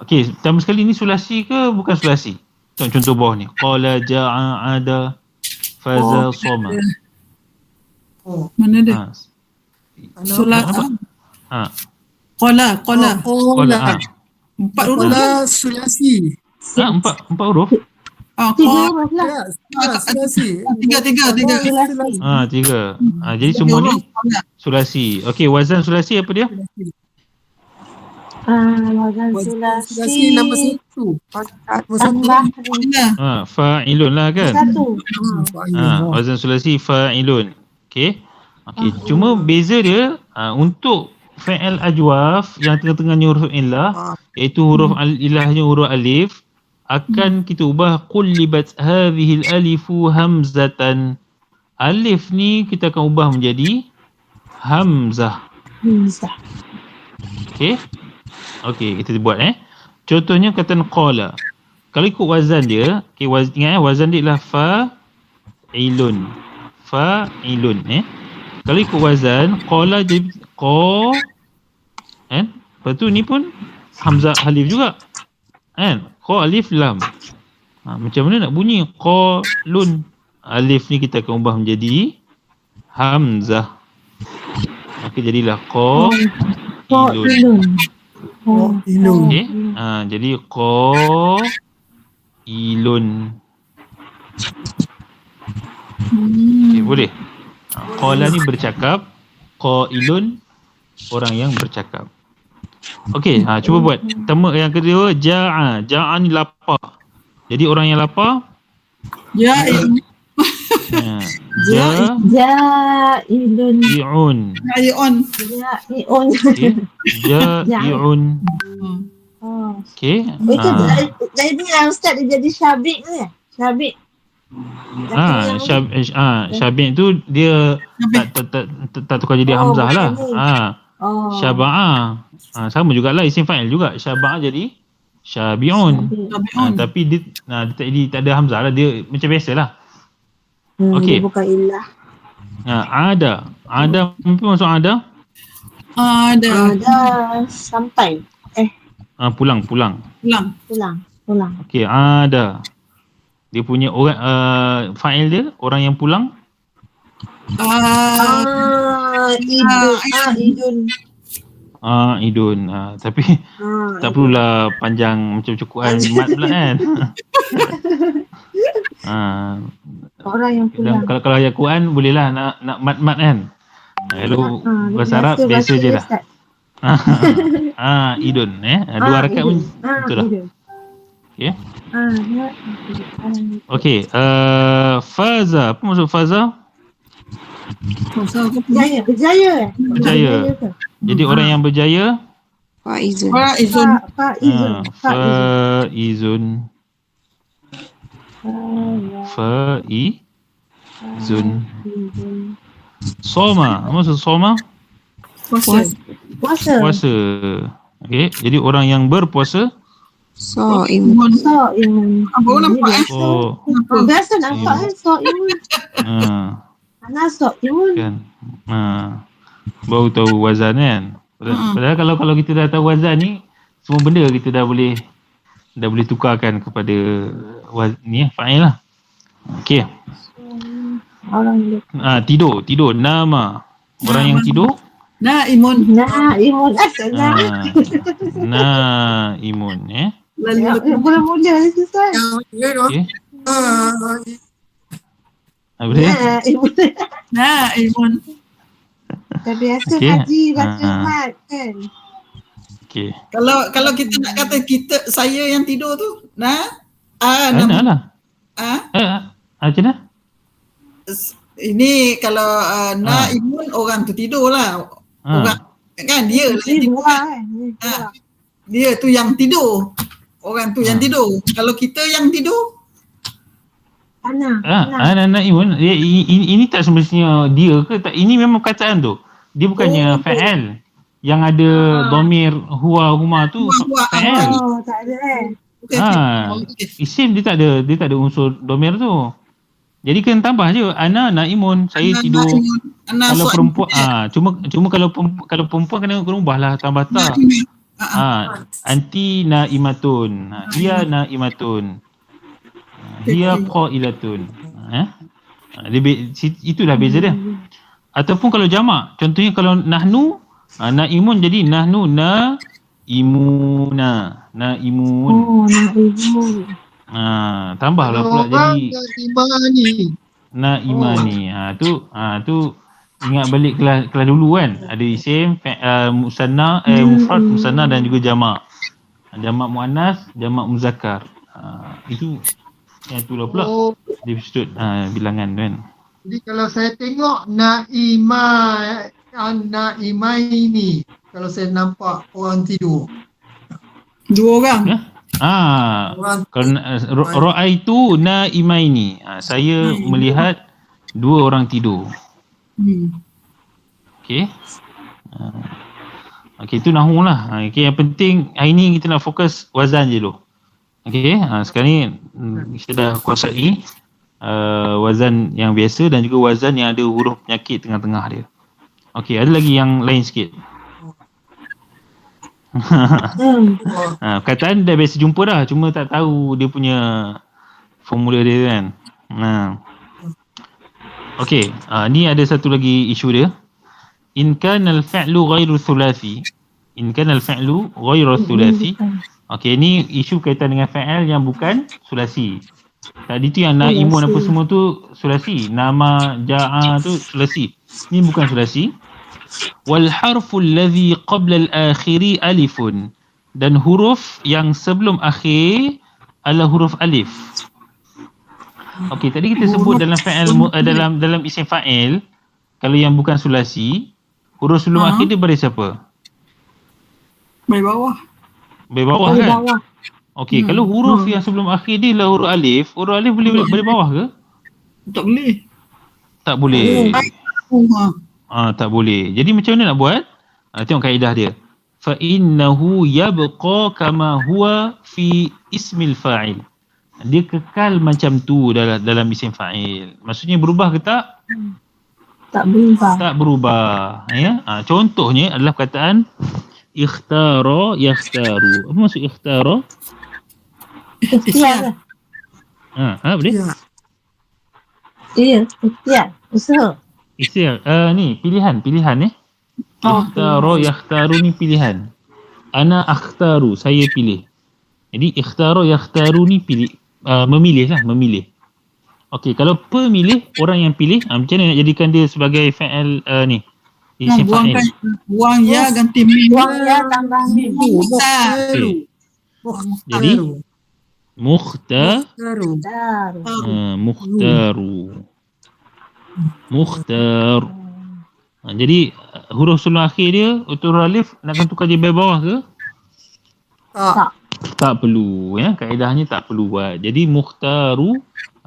Okey, pertama sekali ni sulasi ke bukan sulasi? Contoh bawah ni. Qala ja'a ada faza soma. Mana dia? Solat. Qala. Qala. Empat huruf. Qala sulasi. Empat huruf? Tiga Ya, lah. sulasi. Tiga. Tiga. Jadi semua ni sulasi. Okey, wazan sulasi apa dia? Wazan Sulasi sulasi. nombor 1. Nombor 1. Tambah Fa'ilun lah kan? satu. Wazan sulasi fa'ilun. Okey. Cuma beza dia untuk fa'il ajwaf yang tengah-tengahnya huruf illah, iaitu huruf ilahnya huruf alif, akan kita ubah qullibat hadhihi al-alifu hamzatan. Alif ni kita akan ubah menjadi hamzah. Okey, kita buat Contohnya kata qala. Kalau ikut wazan dia, ingat wazan dia ialah fa'ilun. Kalau ikut wazan qala jadi qa, lepas tu ni pun hamzah alif juga. Qa alif lam. Macam mana nak bunyi qalun? Alif ni kita akan ubah menjadi hamzah. Maka jadilah qailun. Okey. Jadi qailun. Okey, boleh. Qala ni bercakap, qailun orang yang bercakap. Okey, cuba buat. Yang kedua, ja'a. Ja'a ni lapar. Jadi orang yang lapar, Ja'ilun. ja'i'un. Ja'i'un. Okey. Itu jadi Ustaz dia jadi syabik tu ya? Syabik. Syabik tu dia tak tukar jadi hamzah lah. Syaba'a. Sama jugalah isim fa'il juga. Syaba'a jadi syabi'un. Tapi dia tak ada hamzah lah. Dia macam biasalah. Okey. Bukan illah. Ada. Ada apa maksud ada? Ada sampai. Pulang. Okey, ada. Dia punya orang fa'il dia orang yang pulang. Idun. Tapi tak perlulah panjang macam cukupan mat pula kan. Orang yang pulang. Kalau ayat Quran bolehlah nak mat-mat kan. Kalau bahasa Arab biasa je lah. Idun dua rakaat pun betul lah. Okey. Okey, faza. Apa maksud faza? Berjaya. Jadi orang yang berjaya Faizun. Faizun. Soma. Apa maksud soma? Puasa. Okey, jadi orang yang berpuasa. So'imun. Baru nampak Biasa nampak kan so'imun. Mana so'imun? Kan. Baru tahu wazan kan. Padahal kalau kita dah tahu wazan ni, semua benda kita dah boleh tukarkan kepada fa'il lah. Okey. Orang Tidur. Nama. Orang yang tidur. Naimun. Naimun. Mula-mula ni susah. Okey. Apa dia? Naimun. Dah biasa Okey. haji baca mat kan. Okey. Kalau kita nak kata saya yang tidur tu, Ana lah. Macam mana? Ini kalau naimun orang tu tidur lah. Orang kan dia lah yang tidur. Dia tu yang tidur. Orang tu yang tidur. Kalau kita yang tidur, naimun. Ini tak semestinya dia ke tak? Ini memang kataan tu. Dia bukannya fa'al. Yang ada dhamir huwa huma tu fa'al. Tak ada Isim dia tak ada unsur dhamir tu. Jadi kena tambah je ana naimun, saya tidur. Kalau perempuan cuma kalau perempuan kena ubahlah tambah ta. Anti naimatun. Dia naimatun. Dia qailatun. Itulah beza dia. Ataupun kalau jamak, contohnya kalau nahnu naimun jadi nahnu naimuna. Naimun. Tambahlah pula jadi naimani. Tu ingat balik kelas dulu kan. Ada isim musanna, mufrad, musanna dan juga jamak. Jamak muannas, jamak muzakkar. Itu yang itulah pula disebut bilangan kan. Jadi kalau saya tengok naimaini, kalau saya nampak orang tidur. dua orang. Orang Ra'aitu naimaini. Saya melihat dua orang tidur. Okey. Okey, itu nahwu lah. Okey, yang penting hari ni kita nak fokus wazan je dulu. Okey, sekarang ni kita dah kuasai wazan yang biasa dan juga wazan yang ada huruf penyakit tengah-tengah dia. Okey, ada lagi yang lain sikit. Perkataan dah biasa jumpa dah, cuma tak tahu dia punya formula dia kan. Okey, ni ada satu lagi isu dia. In kana al-fi'lu ghairu thulathi. In kana al-fi'lu ghairu thulathi. Okey, ni isu kaitan dengan fa'al yang bukan sulasi. Tadi tu yang naimun apa semua tu sulasi. Nama ja'a tu sulasi. Ni bukan sulasi. Wal harfu alladhi qabla al-akhiri alifun. Dan huruf yang sebelum akhir adalah huruf alif. Okey, tadi kita sebut dalam fa'il dalam isim fa'il, kalau yang bukan sulasi, huruf sebelum akhir dia baris apa? Baris bawah. Baris bawah kan? Okey, kalau huruf yang sebelum akhir dia adalah huruf alif boleh baris bawah ke? Tak boleh. Tak boleh. Tak boleh. Jadi macam mana nak buat? Tengok kaedah dia. Fa innahu yabqa kama huwa fi ismil fa'il. Dia kekal macam tu dalam isim fa'il. Maksudnya berubah ke tak? Tak berubah. Tak berubah. Ya? Contohnya adalah perkataan ikhtara yakhtaru. Apa maksud ikhtara? Ikhtiar. Boleh? Ya, ikhtiar. Usaha. Ikhtiar. Ni pilihan ikhtara yakhtaru ni pilihan. Ana akhtaru, saya pilih. Jadi ikhtara yakhtaru ni pilih, memilih. Okey, kalau pemilih, orang yang pilih, macam mana nak jadikan dia sebagai fa'il ni? Isim fa'il. Buang ya ganti mim. Buang ya tambah mim. Okey. Jadi mukhtaru. Jadi huruf sebelum akhir dia untuk huruf alif nak tukar je bawah ke? Tak perlu ya, kaedahnya tak perlu buat. Jadi mukhtaru,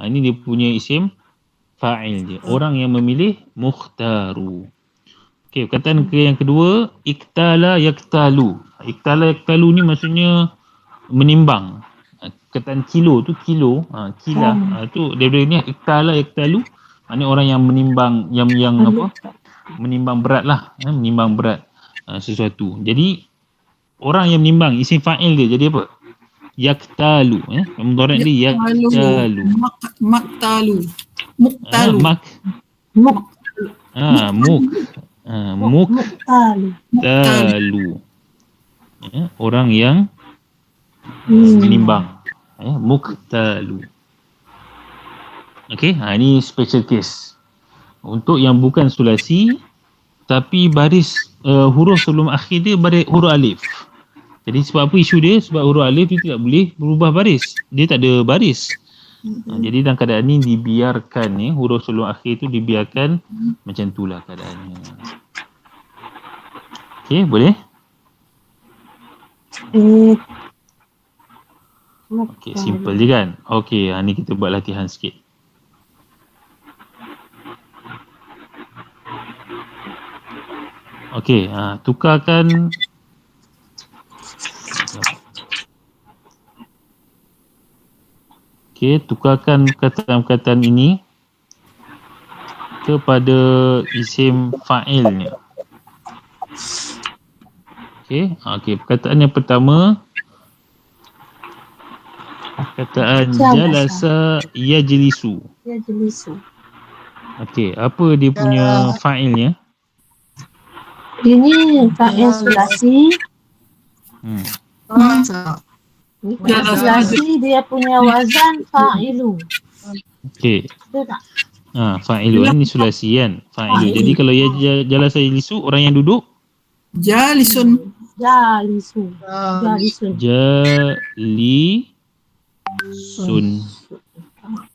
ini dia punya isim fa'il je. Orang yang memilih mukhtaru. Okey, perkataan yang kedua, iktala yaktalu. Iktala yaktalu ni maksudnya menimbang. Perkataan kilo tu kilo, kila. Tu daripada ni iktala yaktalu, maknanya orang yang menimbang yang apa? Menimbang berat lah, menimbang berat sesuatu. Jadi orang yang menimbang, isim fa'il dia jadi apa? Yaktalu. Mudhari' dia yaktalu. Maktalu. Muktalu. Orang yang menimbang. Muktalu. Okey, ini special case. Untuk yang bukan sulasi tapi baris huruf sebelum akhir dia baris huruf alif. Jadi sebab apa isu dia? Sebab huruf alif dia tidak boleh berubah baris. Dia tak ada baris. Jadi dalam keadaan ni dibiarkan huruf sebelum akhir tu dibiarkan macam itulah keadaannya. Okey, boleh? Okey, simple je kan? Okey, ni kita buat latihan sikit. Okey, tukarkan tukarkan perkataan-perkataan ini kepada isim fa'ilnya. Okey, perkataan yang pertama, perkataan jalasa yajlisu. Okey, apa dia punya fa'ilnya? Ini fa'il sulasi. Masa. Sulasi dia punya wazan fa'ilu. Okey. Betul tak? Fa'ilu ni sulasi kan? Fa'ilu. Jadi kalau jalasa yajlisu, orang yang duduk Jalisun. Jalisun. Jalisun.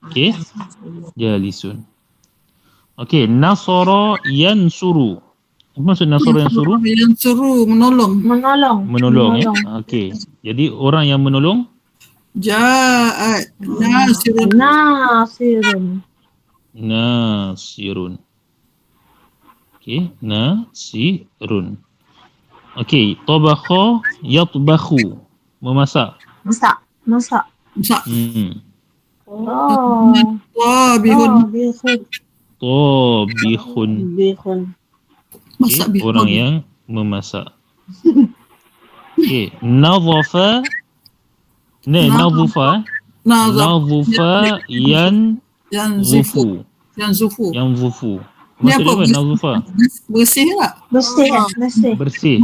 Okey. Jalisun. Okey, nasara yansuru. Apa maksud nasara yansuru? Yang suruh menolong. Menolong. Okey. Jadi orang yang menolong Ja'at nasirun. nasirun. Okey, nasirun. Okey, tabakha yatbakhu. Memasak. Masak. Masak. Tabihun. Tabihun. Masak Okay, bihun. orang yang memasak. Okey, nadhafa. Nadhafa. Nadhafa yanzufu. Yanzufu. Yanzufu. Ni Maksud apa? dia apa nadhafa? Bersih tak? Bersih. Bersih. Bersih.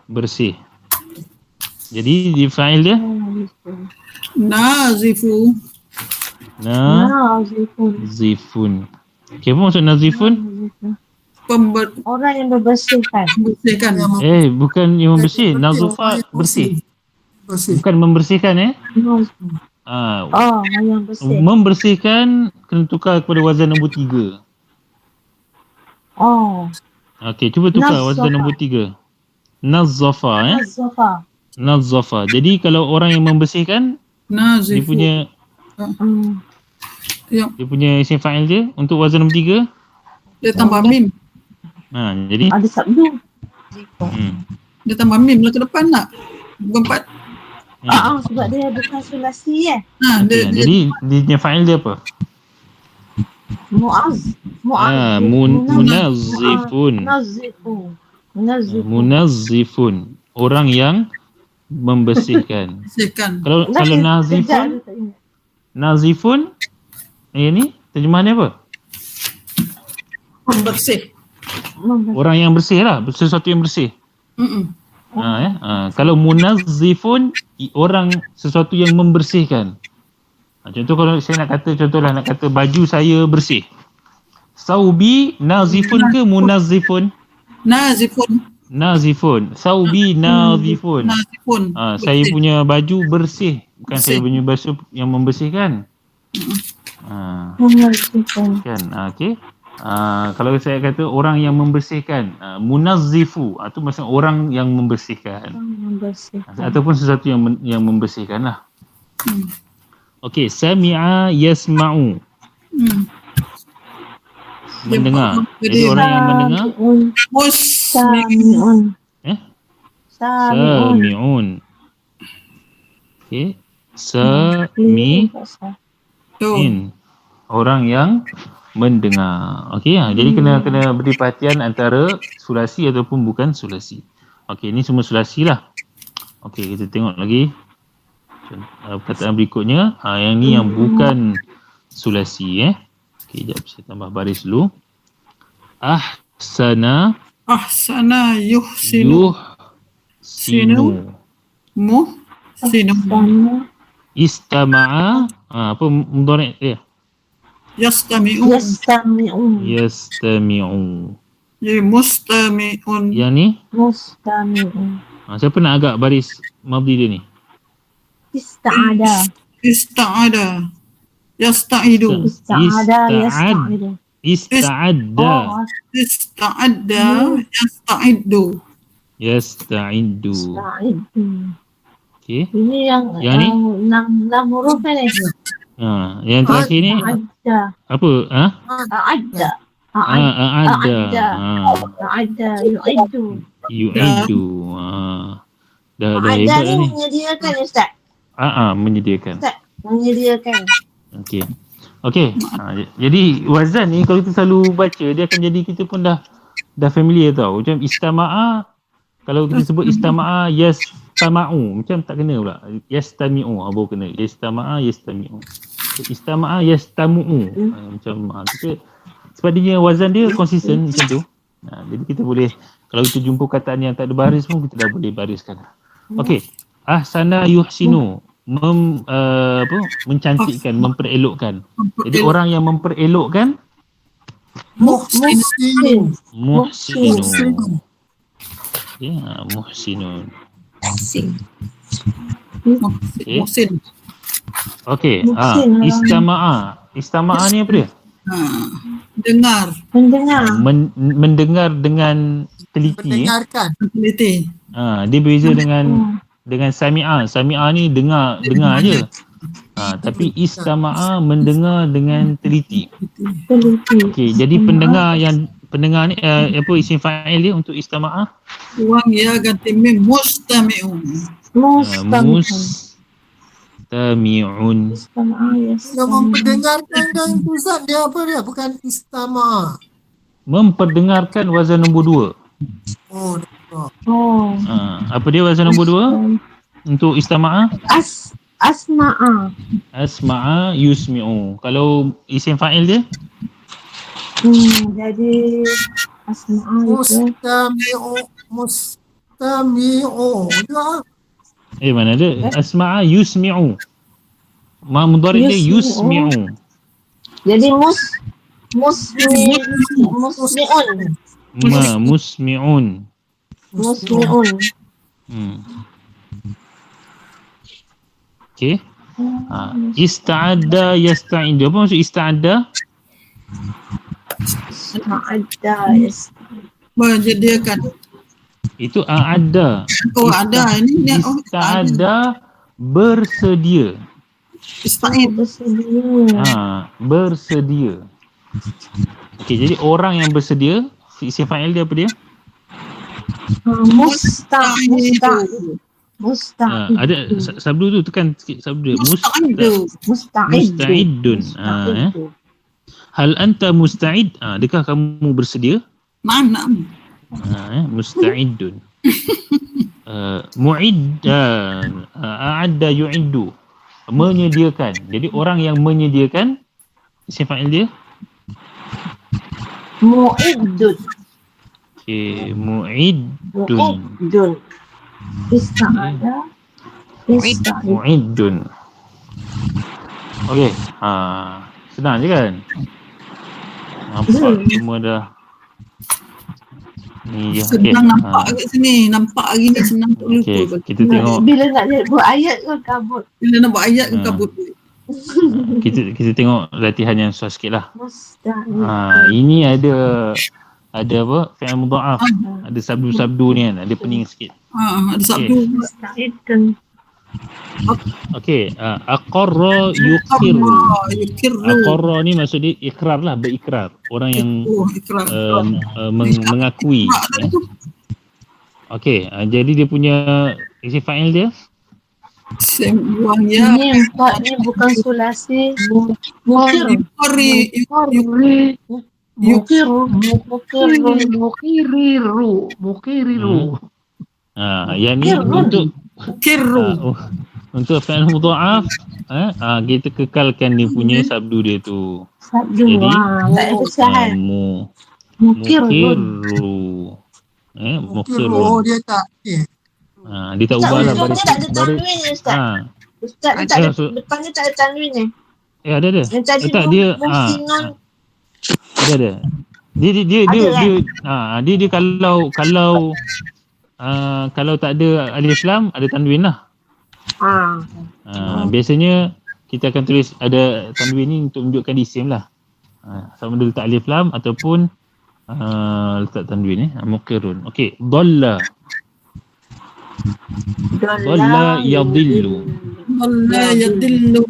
Bersih. Jadi di fa'il dia Nazifu. nazifun. Okey, apa maksud nazifun? Orang yang membersihkan. Membersihkan. Bukan yang membersih. Nazufa bersih. Bersih. Bukan membersihkan Yang bersih. Membersihkan kena tukar kepada wazan nombor 3. Okey, cuba tukar wazan nombor 3. Nazzafa. Nazzafa. Jadi kalau orang yang membersihkan, dia Nazifu. punya Yang dia punya isim fa'il dia untuk wazan nombor 3. dia tambah mim. Jadi Ada sabdu. Dia tambah mim lah ke depan tak? Bukan 4. Sebab dia bukan sulasi Jadi dia punya fa'il dia apa? Munazzifun. Munazzifun. Orang yang membersihkan. Bersihkan. Kalau nazifun ni terjemahannya apa? Membersih. Orang yang bersih lah, sesuatu yang bersih. Kalau munazzifun, orang sesuatu yang membersihkan. Contoh kalau saya nak kata baju saya bersih. Saubi nazifun ke munazzifun? Nazifun. Saubi nazifun. Saya punya baju bersih. Bukan saya punya baju yang membersihkan. Kan, okey. Kalau saya kata orang yang membersihkan, munazzifu, itu maksudnya orang yang membersihkan. Ataupun sesuatu yang membersihkan lah. Okey, sami'a yasma'u. Mendengar. Jadi orang yang mendengar sami'un. Okey, sami'in. Orang yang mendengar. Okey, jadi kena beri perhatian antara sulasi ataupun bukan sulasi. Okey, ini semua sulasi lah. Okey, kita tengok lagi perkataan berikutnya. Yang ni yang bukan sulasi. Okey, jap saya tambah baris dulu. Ahsana yuhsinu. Muhsinu. Istama'a. Apa mudhari' dia? Yastami'un. Yastami'u. Jadi mustami'un. Yang ni? Siapa nak agak baris madhi dia ni? Ista'ada. Ista'ada. Yasta'idu. Ista'adda. Ista'adda. Yasta'idu. Yasta'iddu. Okey. Ini yang Yang ni? 6 huruf kan ni? Yang terakhir ni Ada. apa? Ada. Ada. Yu'idu. Yu'idu. Dah Ada hebat dah ni ni. menyediakan Ustaz. Menyediakan. Ustaz, menyediakan. Okey. Jadi wazan ni kalau kita selalu baca dia akan jadi kita pun dah familiar tau. Macam istama'a, kalau kita sebut istama'a yastama'u, macam tak kena pula. Yastami'u baru kena. Yastama'a yastami'u. Istama'a yastamu'u. Macam kita sebab dia wazan dia konsisten macam tu. Jadi kita boleh, kalau kita jumpa kataan yang tak ada baris pun kita dah boleh bariskan. Okey. Ahsana yuhsinu, mencantikkan, memperelokkan. Jadi orang yang memperelokkan Muhsin. muhsinun. Ya, muhsinun. Muhsin. Okey. Muhsin. Istama'a ni apa dia? Dengar. Mendengar. Mendengar dengan teliti. Mendengarkan. Teliti. Dia beza dengan sami'a. Sami'a ni dengar je. Tapi istama'a mendengar dengan teliti. Okey, jadi pendengar ni isim fa'il dia untuk istama'a? Wang ya ganti mim mustami'un. Mustami'un. Yang memperdengarkan dan Ustaz dia apa dia? Bukan istama'. Memperdengarkan wazan nombor 2. Oh. Apa dia wazan nombor 2 untuk istama'a? Asma'a. Asma'a yusmi'u. Kalau isim fa'il dia? Jadi asma'a itu. Mustami'u. Mana ada? Asma'a yusmi'u. Mudhari' dia yusmi'u. Jadi musmi'un. Musmi'un. Okey. Ista'adda yasta'idu. Apa maksud ista'adda? Menyediakan. Itu a'adda. Ada ini dia. Ista'adda bersedia. Ista'id. Bersedia. Okey, jadi orang yang bersedia, isim fa'il dia apa dia? Musta'id. Ada sabdu tu, tekan sikit sabdu dia. Musta'idun. Musta'idun. Hal anta musta'id? Adakah kamu bersedia? Mana? Musta'idun. Mu'idda. A'adda yu'iddu. Menyediakan. Jadi orang yang menyediakan, isim fa'il dia? Mu'iddun. Okey, mu'iddun. Ista'ada. Mu'iddun. Okey. Senang je kan? Nampak semua dah. Ni je. Senang nampak kat sini. Nampak hari ni senang tak lupa. Okey, kita tengok. Bila nak buat ayat ke kabut? Bila nak buat ayat ke kabut. Kita tengok latihan yang susah sikit lah. Musta'id. Ini ada apa? Fi'il mudha'af. Ada sabdu-sabdu ni kan. Ada pening sikit. Ada sabdu. Musta'idun. Okey, aqarra yuqirru. Yukirru. Aqarra ni maksud dia ikrar lah, berikrar. Orang yang Ikrar. mengakui. Okey, jadi dia punya isim fa'il dia? Sembuang ya. Ini empat ni bukan sulasi. Mukir. Mukiriru. Yang ni untuk fi'il mudha'af, kita kekalkan dia punya sabdu dia tu. Sabdu. Jadi, Tak ada pecahan. Mukirun. Mukirun. Oh, dia tak. Dia tak ubah lah Ustaz, tak ada tanwin ni Ustaz. Ustaz ni tak ada, depannya tak ada tanwin ni. Ada. Yang tadi Tak dia muhsinun. ada. Dia kalau tak ada alif lam ada tanwin lah. Biasanya kita akan tulis ada tanwin ni untuk menunjukkan isim lah. Sama ada letak alif lam ataupun letak tanwin muqirun. Okey, dhalla. Dhalla yadhillu. Dhalla yadillu.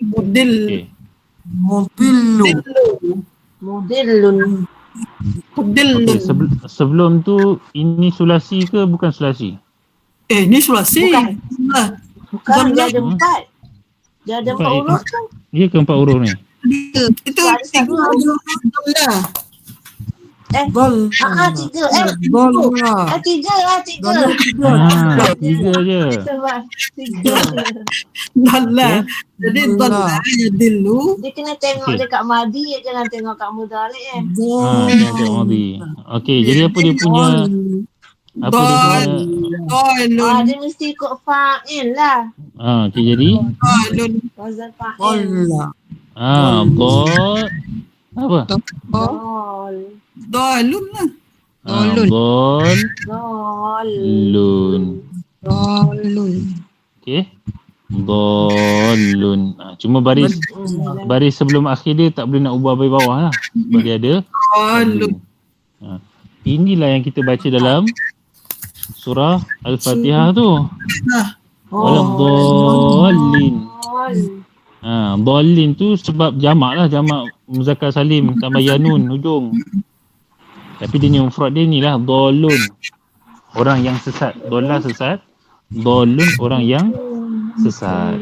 Mudil. Okey. Mudillu. Mudillun. Mudillu. Okay, sebelum tu ini sulasi ke bukan sulasi? Ni sulasi. Bukan. Nah, Bukan, dia ada Dhalla. empat. Dia ada empat Baik. huruf kan? Dia ke 4 huruf ni? Itu Ada satu. tiga Dhalla. Dhalla. Tiga. Dhalla. Tiga. Tiga. Tiga je. Sebab tiga. Dhalla. Jadi dhalla yadillu. Dia kena tengok Okey. dekat madi, dia jangan tengok kat mudhari Jangan madi. Okey, jadi apa dia punya apa dia punya Dhalun. dia mesti ikut fa'il lah. okey, jadi Dhalun. Wazan fa'il. Dhalla. dhad apa? Dol. Dhalun lah. Dhal Dol. lun. Dhalun. Okey. Dhalun. Cuma baris sebelum akhir dia tak boleh nak ubah baris bawah lah. Sebab dia ada Dhalun. inilah yang kita baca dalam surah Al-Fatihah tu. Waladhdallin. Dhalin tu sebab jamak lah, jamak muzakkar salim tambah yanun hujung. Tapi dia ni mufrad dia ni lah, dhalun. Orang yang sesat. Dhalla sesat. Dhalun orang yang sesat.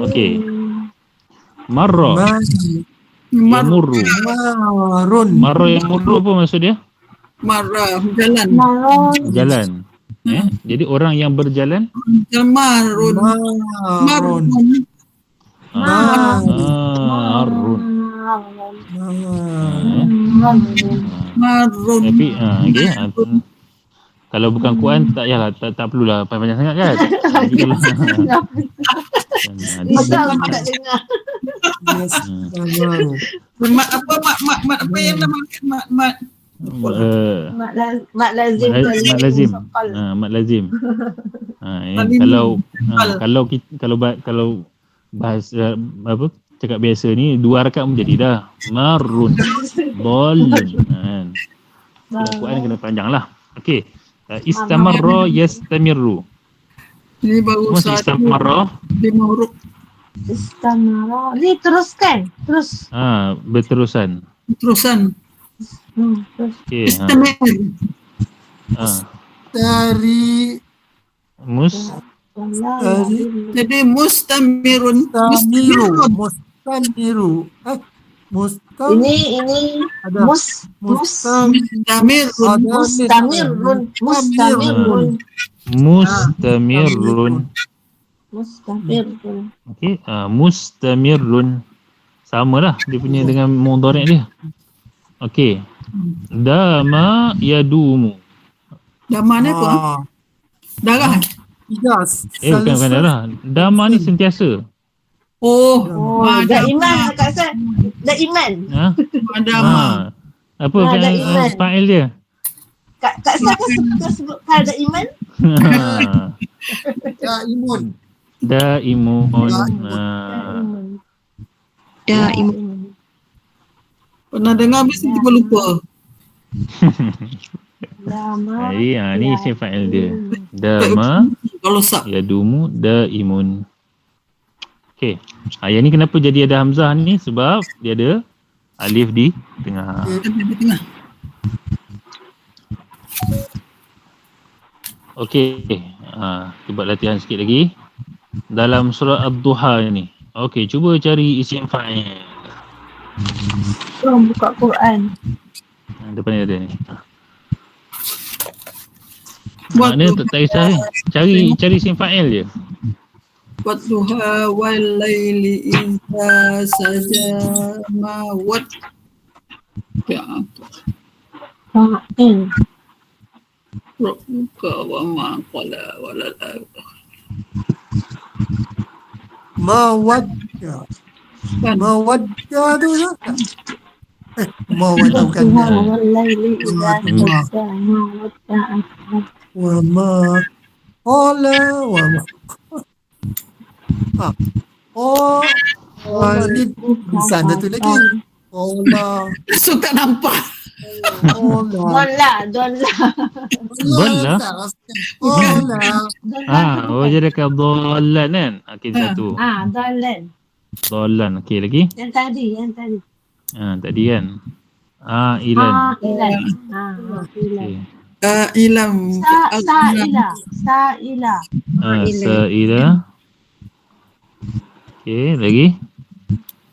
Okey. Marra yamurru. Marun. Marra yamurru apa maksud dia? Marah. Jalan. Jalan. Jadi orang yang berjalan. Marun. Marun. Marun. Marun. Tapi okey. Kalau bukan Quran tak payahlah, tak perlulah panjang sangat kan. Jadi kalau Betul aku tak dengar. Mat apa mat apa yang nama mat Mat lazim. mat lazim. Mat lazim. Kalau bahas apa cakap biasa ni dua rakaat menjadi dah marun dhalun. Kalau Quran kena panjang lah. Okey. Istamarra yastamirru. Ini baru Masih satu istamarra. 5 huruf. Istamara. Ni teruskan. Terus. Berterusan. Terusan. Terus. Okey. Istamir. Dari Jadi mustamirun. Mustamiru. Mustamirun. Mustamiru. Ini Ada. Mustamirun. Mustamirun. Okey. Mustamirun. Samalah dia punya dengan mudhari' dia. Okey. Dama yadumu. Dama ni apa? Darah. Bukan darah. Dama ni sentiasa. Oh, Daiman kat saya. Daiman. Dama. Apa Daiman. fa'il dia? Kat saya suka sebut Daiman. Daimun. Daimun. Pernah dengar habis tiba lupa. Jadi ni isim fa'il dia. Dama Kalau sak. yadumu daimun. Okey. Yang ni kenapa jadi ada hamzah ni? Sebab dia ada alif di tengah. Di tengah. Okey. Kita buat latihan sikit lagi. Dalam surah Ad-Duha ni. Okey, cuba cari isim fa'il. Buka Quran. Depan ni ada ni. Maknanya tak kisah ni. Cari isim fa'il je. Wadduha wal laili idza saja ma wad. Fa'il. Rabbuka wa ma qala wala la. Mawaddah. Mawaddah tu ya? Mawaddah bukan. Walaili idza saja ma Wa ma qala wa ma Oh, ni tulisan dia tu lagi. Allah. So tak nampak. Allah. Don lah. Dhallah? Allah. Oh jadi dekat dhalan kan? Okey satu. Dolan. Dhalan. Okey lagi. Yang tadi. Tadi kan. Ilan. Ilan. Okey. Ilam. Sa'ila. Sa'ila. Okey lagi.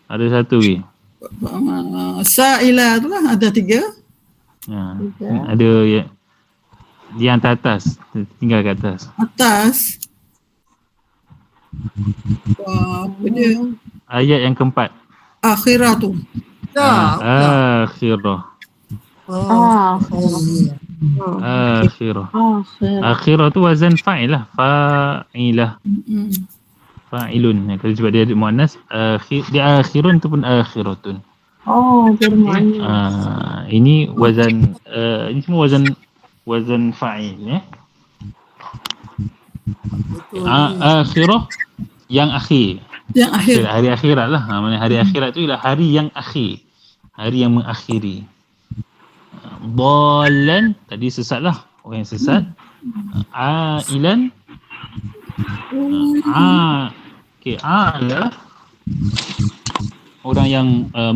Ada satu lagi. Sa'ila tu lah, ada 3. Ada yang atas, tinggal kat atas. Atas. Apa dia? Ayat yang keempat. Akhirah tu. Akhirah. Akhirah tu wazan fa'il lah. Fa'ilah. Fa'ilun. Kalau sebab dia ada muannas, dia akhirun tu pun akhiratun. Bermuannas. Ini wazan ini semua wazan fa'il ya. Akhirah yang akhir. Yang akhir. Hari akhirat lah. Maksudnya hari akhirat tu ialah hari yang akhir. Hari yang mengakhiri. Dhalan tadi sesat lah. Orang yang sesat. Ailan. Adalah orang yang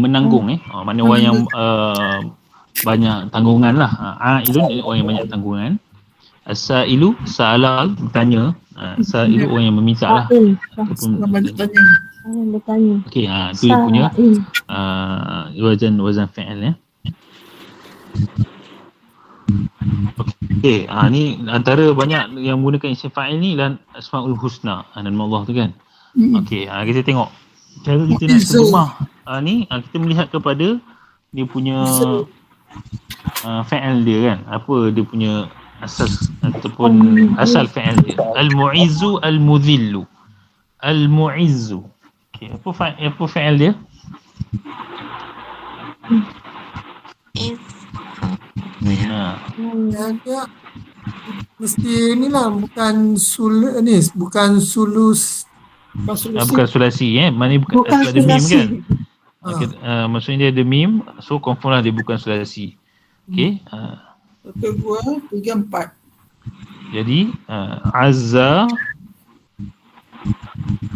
menanggung maknanya orang yang banyak tanggungan lah. Ailun orang yang banyak tanggungan. As-sailu sa'ala bertanya. Sailu orang yang meminta lah. Banyak tanya. Bertanya. Okey, tu dia punya wazan fi'il ya. Okey, ni antara banyak yang menggunakan isim fa'il ni dan Asmaul Husna nama Allah tu kan. Okey, kita tengok cara kita nak terjemah ni, kita melihat kepada dia punya fi'il dia kan. Apa dia punya asas ataupun asal fi'il dia. Al-mu'izzu al-mudhillu. Al-mu'izzu. Okey, apa fi'il dia? Dia mesti ni lah, bukan sulus. Bukan sulasi Maknanya bukan ada mim kan. Maksudnya dia ada mim, so confirm lah dia bukan sulasi. Okey. 1, 2, 3, 4. Jadi azza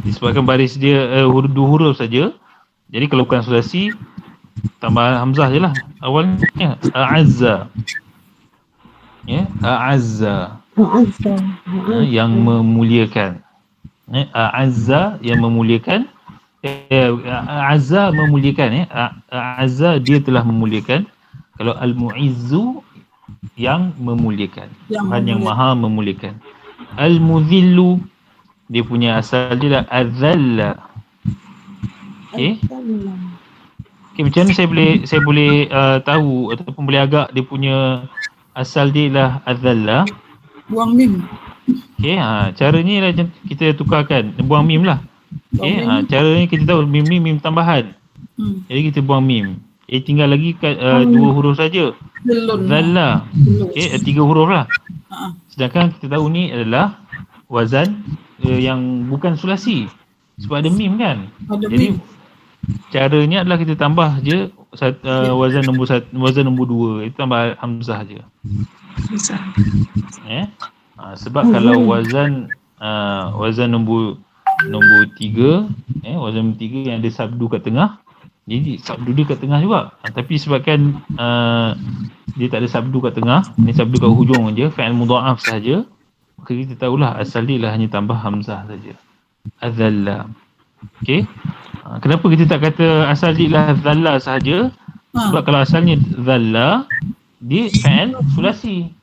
disebabkan baris dia dua huruf saja. Jadi kalau bukan sulasi tambah hamzah je lah awalnya. Azza. Azza. Yang memuliakan. Azza yang memuliakan. Azza memuliakan Azza dia telah memuliakan. Kalau al-mu'izzu yang memuliakan, Tuhan yang maha memuliakan. Al-mudhillu dia punya asal dia lah adzalla. Okey, macam mana saya boleh tahu ataupun boleh agak dia punya asal dia lah adzalla? Buang mim. Okey, caranya lah kita tukarkan, buang mim lah. Okey, caranya kita tahu mim ni mim tambahan. Jadi kita buang mim. Tinggal lagi dua huruf saja. Zalla. Okey, 3 huruf lah. Sedangkan kita tahu ni adalah wazan yang bukan sulasi. Sebab ada mim kan. Jadi caranya adalah kita tambah je wazan nombor 1, wazan nombor 2. Itu tambah hamzah je. Sebab kalau wazan nombor 3, wazan nombor 3 yang ada sabdu kat tengah, jadi sabdu dia kat tengah juga. Tapi sebabkan dia tak ada sabdu kat tengah, ni sabdu kat hujung je, fi'il mudha'af sahaja, maka kita tahulah asal dia lah hanya tambah hamzah saja. Adzalla. Okey. Kenapa kita tak kata asal dia lah zalla sahaja? Sebab kalau asalnya zalla, dia fi'il sulasi.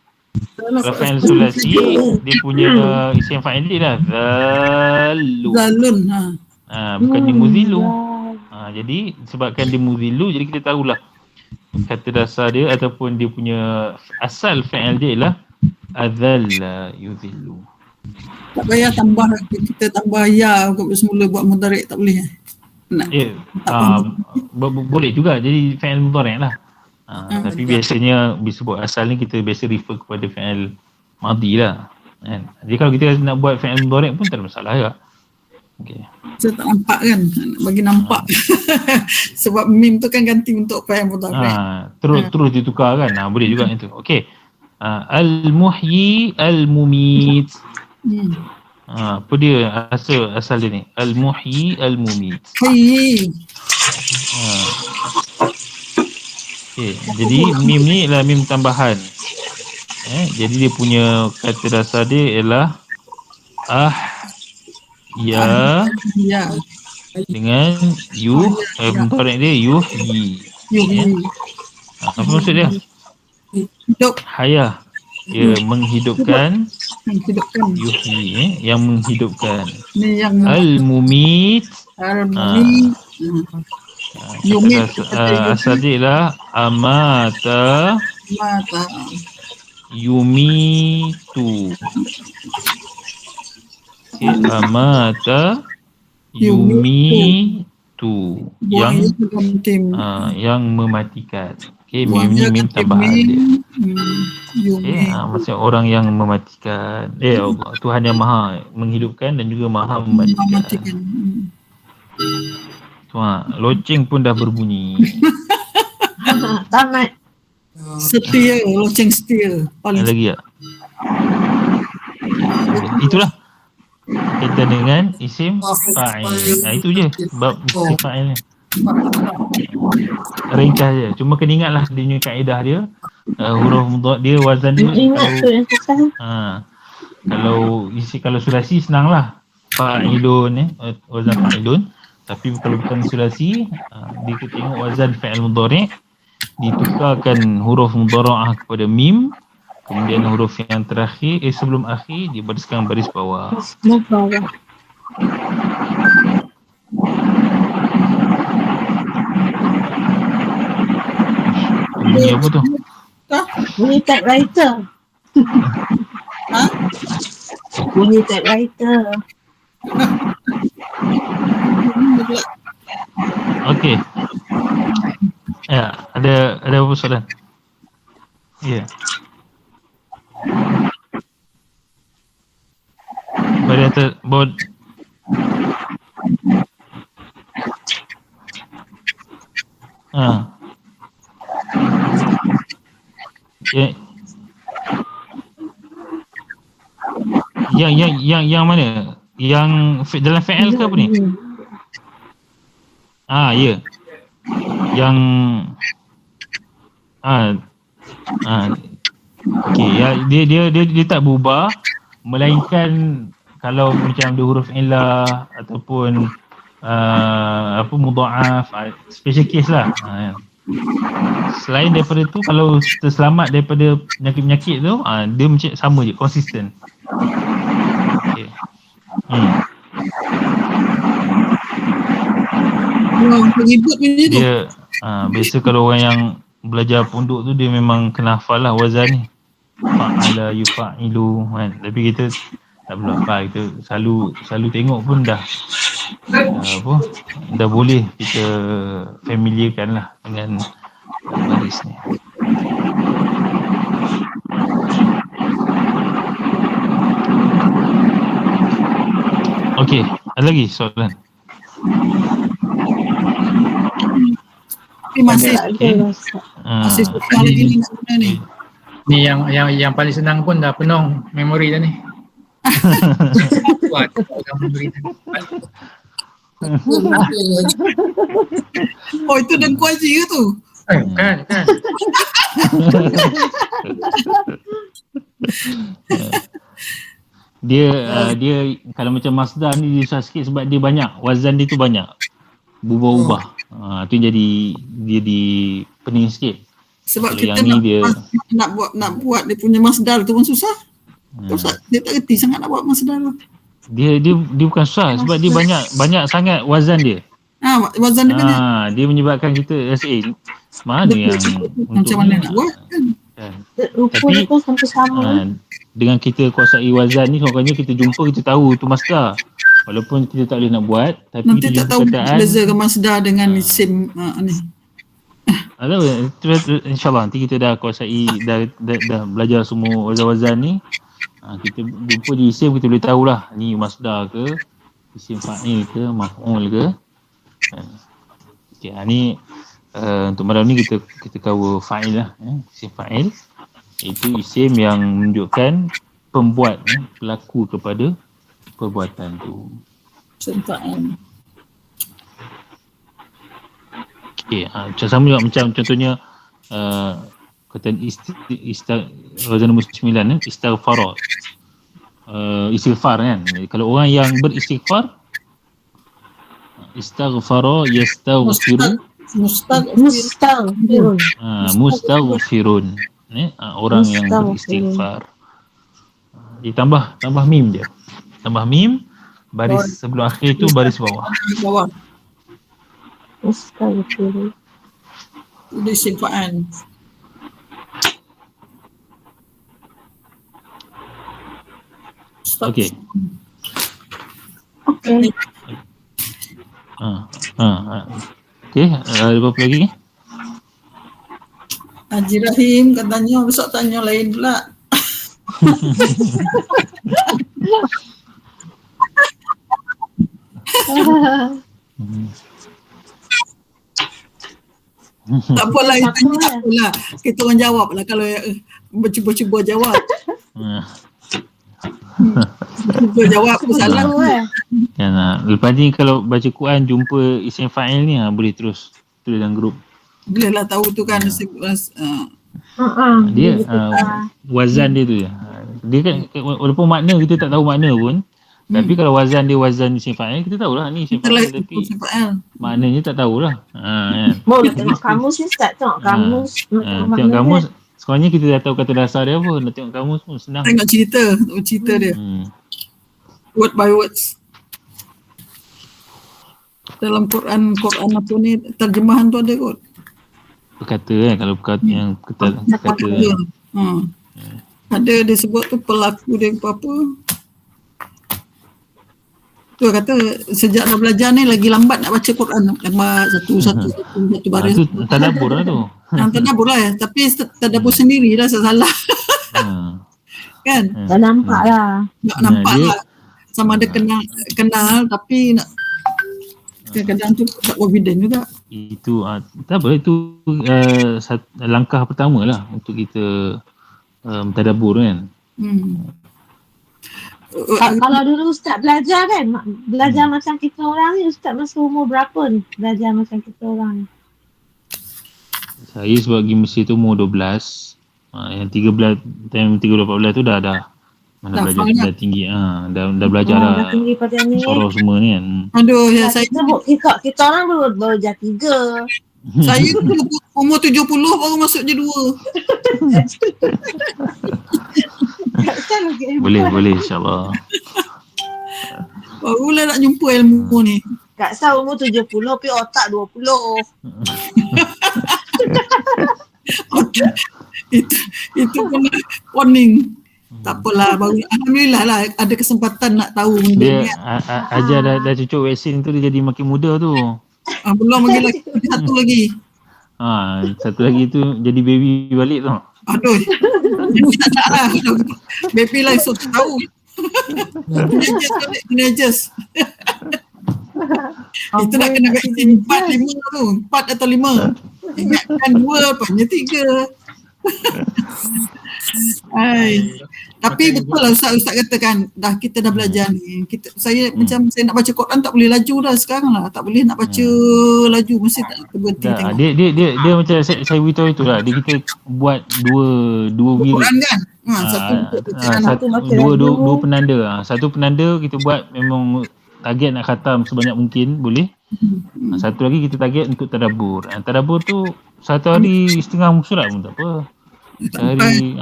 Kalau fi'il sulasi, dia punya isim fa'il dia lah zallu. Zalun. Bukannya muzillu. Jadi sebabkan dia muzillu, jadi kita tahulah kata dasar dia ataupun dia punya asal fi'il dia ialah adzalla yuzillu. Tak payah tambah, kita tambah ya semula buat mudhari' tak boleh. Boleh juga jadi fi'il mudhari' lah. Tapi biasanya disebut asal ni kita biasa refer kepada fi'il madhi lah. Jadi kalau kita nak buat fi'il mudhari' pun tak ada masalah juga. Okay. Saya tak nampak kan, nak bagi nampak. Sebab mim tu kan ganti untuk fa'il mudhari'. Terus ditukar kan. Boleh juga itu. Okey. Al-muhyi al-mumit. Apa dia asal dia ni? Al-muhyi al-mumit. Hayyi. Okay. Jadi mim ni adalah mim tambahan. Jadi dia punya kata dasar dia ialah ya dengan mudhari' dia yuhyi. Apa maksud dia? Hidup. Hayah. Dia menghidupkan. Yuhyi, yang menghidupkan. Ni yang Al-mumit. al-mumit. Yumit. Asal dia ialah amata yumitu. Amata yumitu, yang mematikan. Okey, mim ni mim tambahan dia. Maksudnya orang yang mematikan. Allah, Tuhan yang maha menghidupkan dan juga maha mematikan. Loceng pun dah berbunyi. Tamat. Setia, loceng setia. Ada lagi tak? Itulah kaitan dengan isim fa'il. Itu je bab isim fa'il ni. Ringkas je. Cuma kena ingatlah dia punya kaedah dia. Huruf mudhari' dia wazan dia. Kalau sulasi senanglah. Fa'ilun wazan fa'ilun. Tapi kalau bukan sulasi, dia kita tengok wazan fa'il mudhari', ditukarkan huruf mudhara'ah kepada mim, kemudian huruf yang terakhir sebelum akhir dibariskan baris bawah. Bunyi apa tu? Bunyi typewriter. Bunyi typewriter. Okey. Ya, ada apa soalan? Ya. Bagi atas board. Yang mana? Yang dalam fa'il ke apa ni? Ya. Yang okey, ya, dia tak berubah, melainkan kalau macam ada huruf illah ataupun mudha'af, special case lah. Selain daripada tu, kalau terselamat daripada penyakit-penyakit tu, dia macam sama je, konsisten. Okey. Ribut punya tu. Dia biasa kalau orang yang belajar pondok tu dia memang kena hafal lah wazan ni. Fa'ala yufa'ilu kan. Tapi kita tak perlu hafal, kita selalu tengok pun dah dah boleh kita familiarkan lah dengan baris ni. Okey, ada lagi soalan? Masih susah lagi ni nak guna ni. Ni yang paling senang pun dah penuh memori dah ni. Kuat memori dah. Oh, itu dan kuaji ke tu? Kan. Dia kalau macam masdar ni dia susah sikit sebab dia banyak, wazan dia tu banyak berubah-ubah. Tu jadi pening sikit. Sebab kalau kita dia nak buat dia punya masdar tu pun susah. Dia tak reti sangat nak buat masdar tu. Dia bukan susah sebab dia banyak sangat wazan dia. Wazan dia banyak. Dia menyebabkan kita rasa mana yang macam mana nak buat kan. Rupa dia pun sampai sama. Dengan kita kuasai wazan ni, sebenarnya kita jumpa, kita tahu tu masdar. Walaupun kita tak boleh nak buat, tapi nanti tak tahu bezakan masdar dengan isim ni. InsyaAllah nanti kita dah kuasai, dah belajar semua wazan-wazan ni. Kita jumpa di isim, kita boleh tahulah ni masdar ke isim fa'il ke maf'ul ke. Okey, ni untuk malam ni kita cover fa'il lah, isim fa'il. Itu isim yang menunjukkan pembuat, pelaku kepada perbuatan tu. Sentaan. Okey, macam sama juga macam contohnya kata wazan nombor 9 istighfar. Istighfar kan. Kalau orang yang beristighfar, istaghfara yastaghfiru, mustaghfirun. Orang yang beristighfar. Tambah mim dia. Tambah mim, baris sebelum akhir tu baris bawah. Bawah. Astaghfirullah. Itu isim fa'il. Okey. Okay. Okey, ada apa lagi? Haji Rahim katanya besok tanya lain pula. Tak apalah, dia tanya tak apalah. Kita orang jawab lah kalau cuba-cuba jawab. Cuba jawab apa salah. Ya, lepas ni kalau baca Quran jumpa isim fa'il ni boleh terus tulis dalam grup. Boleh lah tahu tu kan. Dia wazan dia tu je. Dia kan walaupun makna kita tak tahu makna pun, tapi kalau wazan dia wazan isim fa'il, kita tahulah ni isim fa'il, tapi maknanya tak tahulah. Kan. Boleh tengok kamus ni, Ustaz. Tengok kamus. Tengok kamus, sekurangnya kita dah tahu kata dasar dia apa. Nak tengok kamus pun senang. Tengok cerita dia. Word by words. Dalam Quran apa ni, terjemahan tu ada kot. Perkata kan, kalau perkata yang kata. Ada dia sebut tu pelaku dia apa. Tu kata sejak dah belajar ni lagi lambat nak baca Quran. Lambat satu baris. Itu tadabbur lah tu. Tadabbur lah, tapi tadabbur sendiri dah salah. Kan? Dah nampak lah. Tak nampak lah. Sama ada kenal tapi nak kadang-kadang tu tak confident juga. Itu tak apa, itu langkah pertama lah untuk kita tadabbur kan. Kalau dulu Ustaz belajar kan, belajar macam kita orang ni, Ustaz masa umur berapa ni belajar macam kita orang ni? Saya sebab pergi Mesir tu umur 12. Yang 13 14 tu dah mana dah belajar dah tinggi. Dah belajar dah. Dah tinggi pada ni. Sorok semua ni kan. Aduh ya, saya kita orang baru dah 3. Saya umur 70 baru masuk je 2. Boleh insyaAllah. Barulah nak jumpa ilmu ni. Kak Sah umur 70 tapi otak 20. Itu pun warning. Tak apalah, baru alhamdulillah lah ada kesempatan nak tahu benda ni. Ajar dah cucuk vaksin tu dia jadi makin muda tu. Belum lagi satu lagi. Satu lagi tu jadi baby balik tu. Aduh. Tak nak lah. Baby lah esok tahu. Teenagers. Itu nak kena vaksin 4, 5 tu. 4 atau 5. Ingatkan 2 apa? Hanya 3. Tapi betul lah Ustaz katakan kita dah belajar ni. Macam saya nak baca Quran tak boleh laju dah sekarang lah. Tak boleh nak baca laju, mesti tak berhenti tengok. Dia macam saya beritahu itulah. Dia kita buat dua wirid. Quran kan? Dua penanda. Satu penanda kita buat memang target nak khatam sebanyak mungkin boleh. Satu lagi kita target untuk tadabbur. Tadabbur tu satu hari setengah surat pun tak apa. Sehari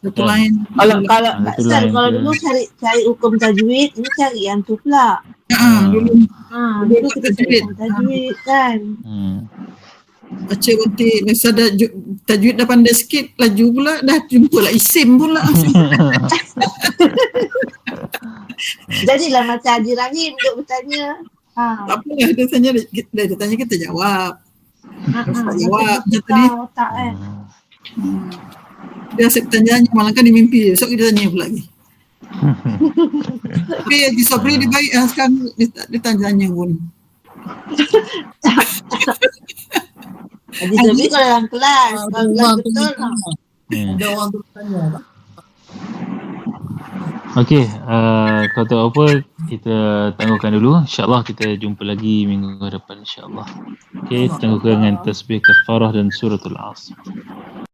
satu lain. Kalau dulu cari hukum tajwid, ini cari yang tu pula. Dulu kita cari tajwid kan. Baca berhenti, masa dah tajwid dah pandai sikit, laju pula dah jumpa lah isim pula. Jadilah macam Haji Rahim duk bertanya. Tak apalah, dia tanya kita jawab. Jawab macam tadi. Otak kan. Dia asyik tanya, malah kan dia mimpi. Besok kita tanya pula lagi. Tapi Haji Sobri dia baik sekarang dia tanya pun. Haji Sobri kalau dalam kelas, kalau kelas betul. Ada orang tu tanya. Okey, kalau tak apa kita tangguhkan dulu. InsyaAllah kita jumpa lagi minggu depan insyaAllah. Okey, tangguhkan dengan tasbih kafarah dan suratul Asr.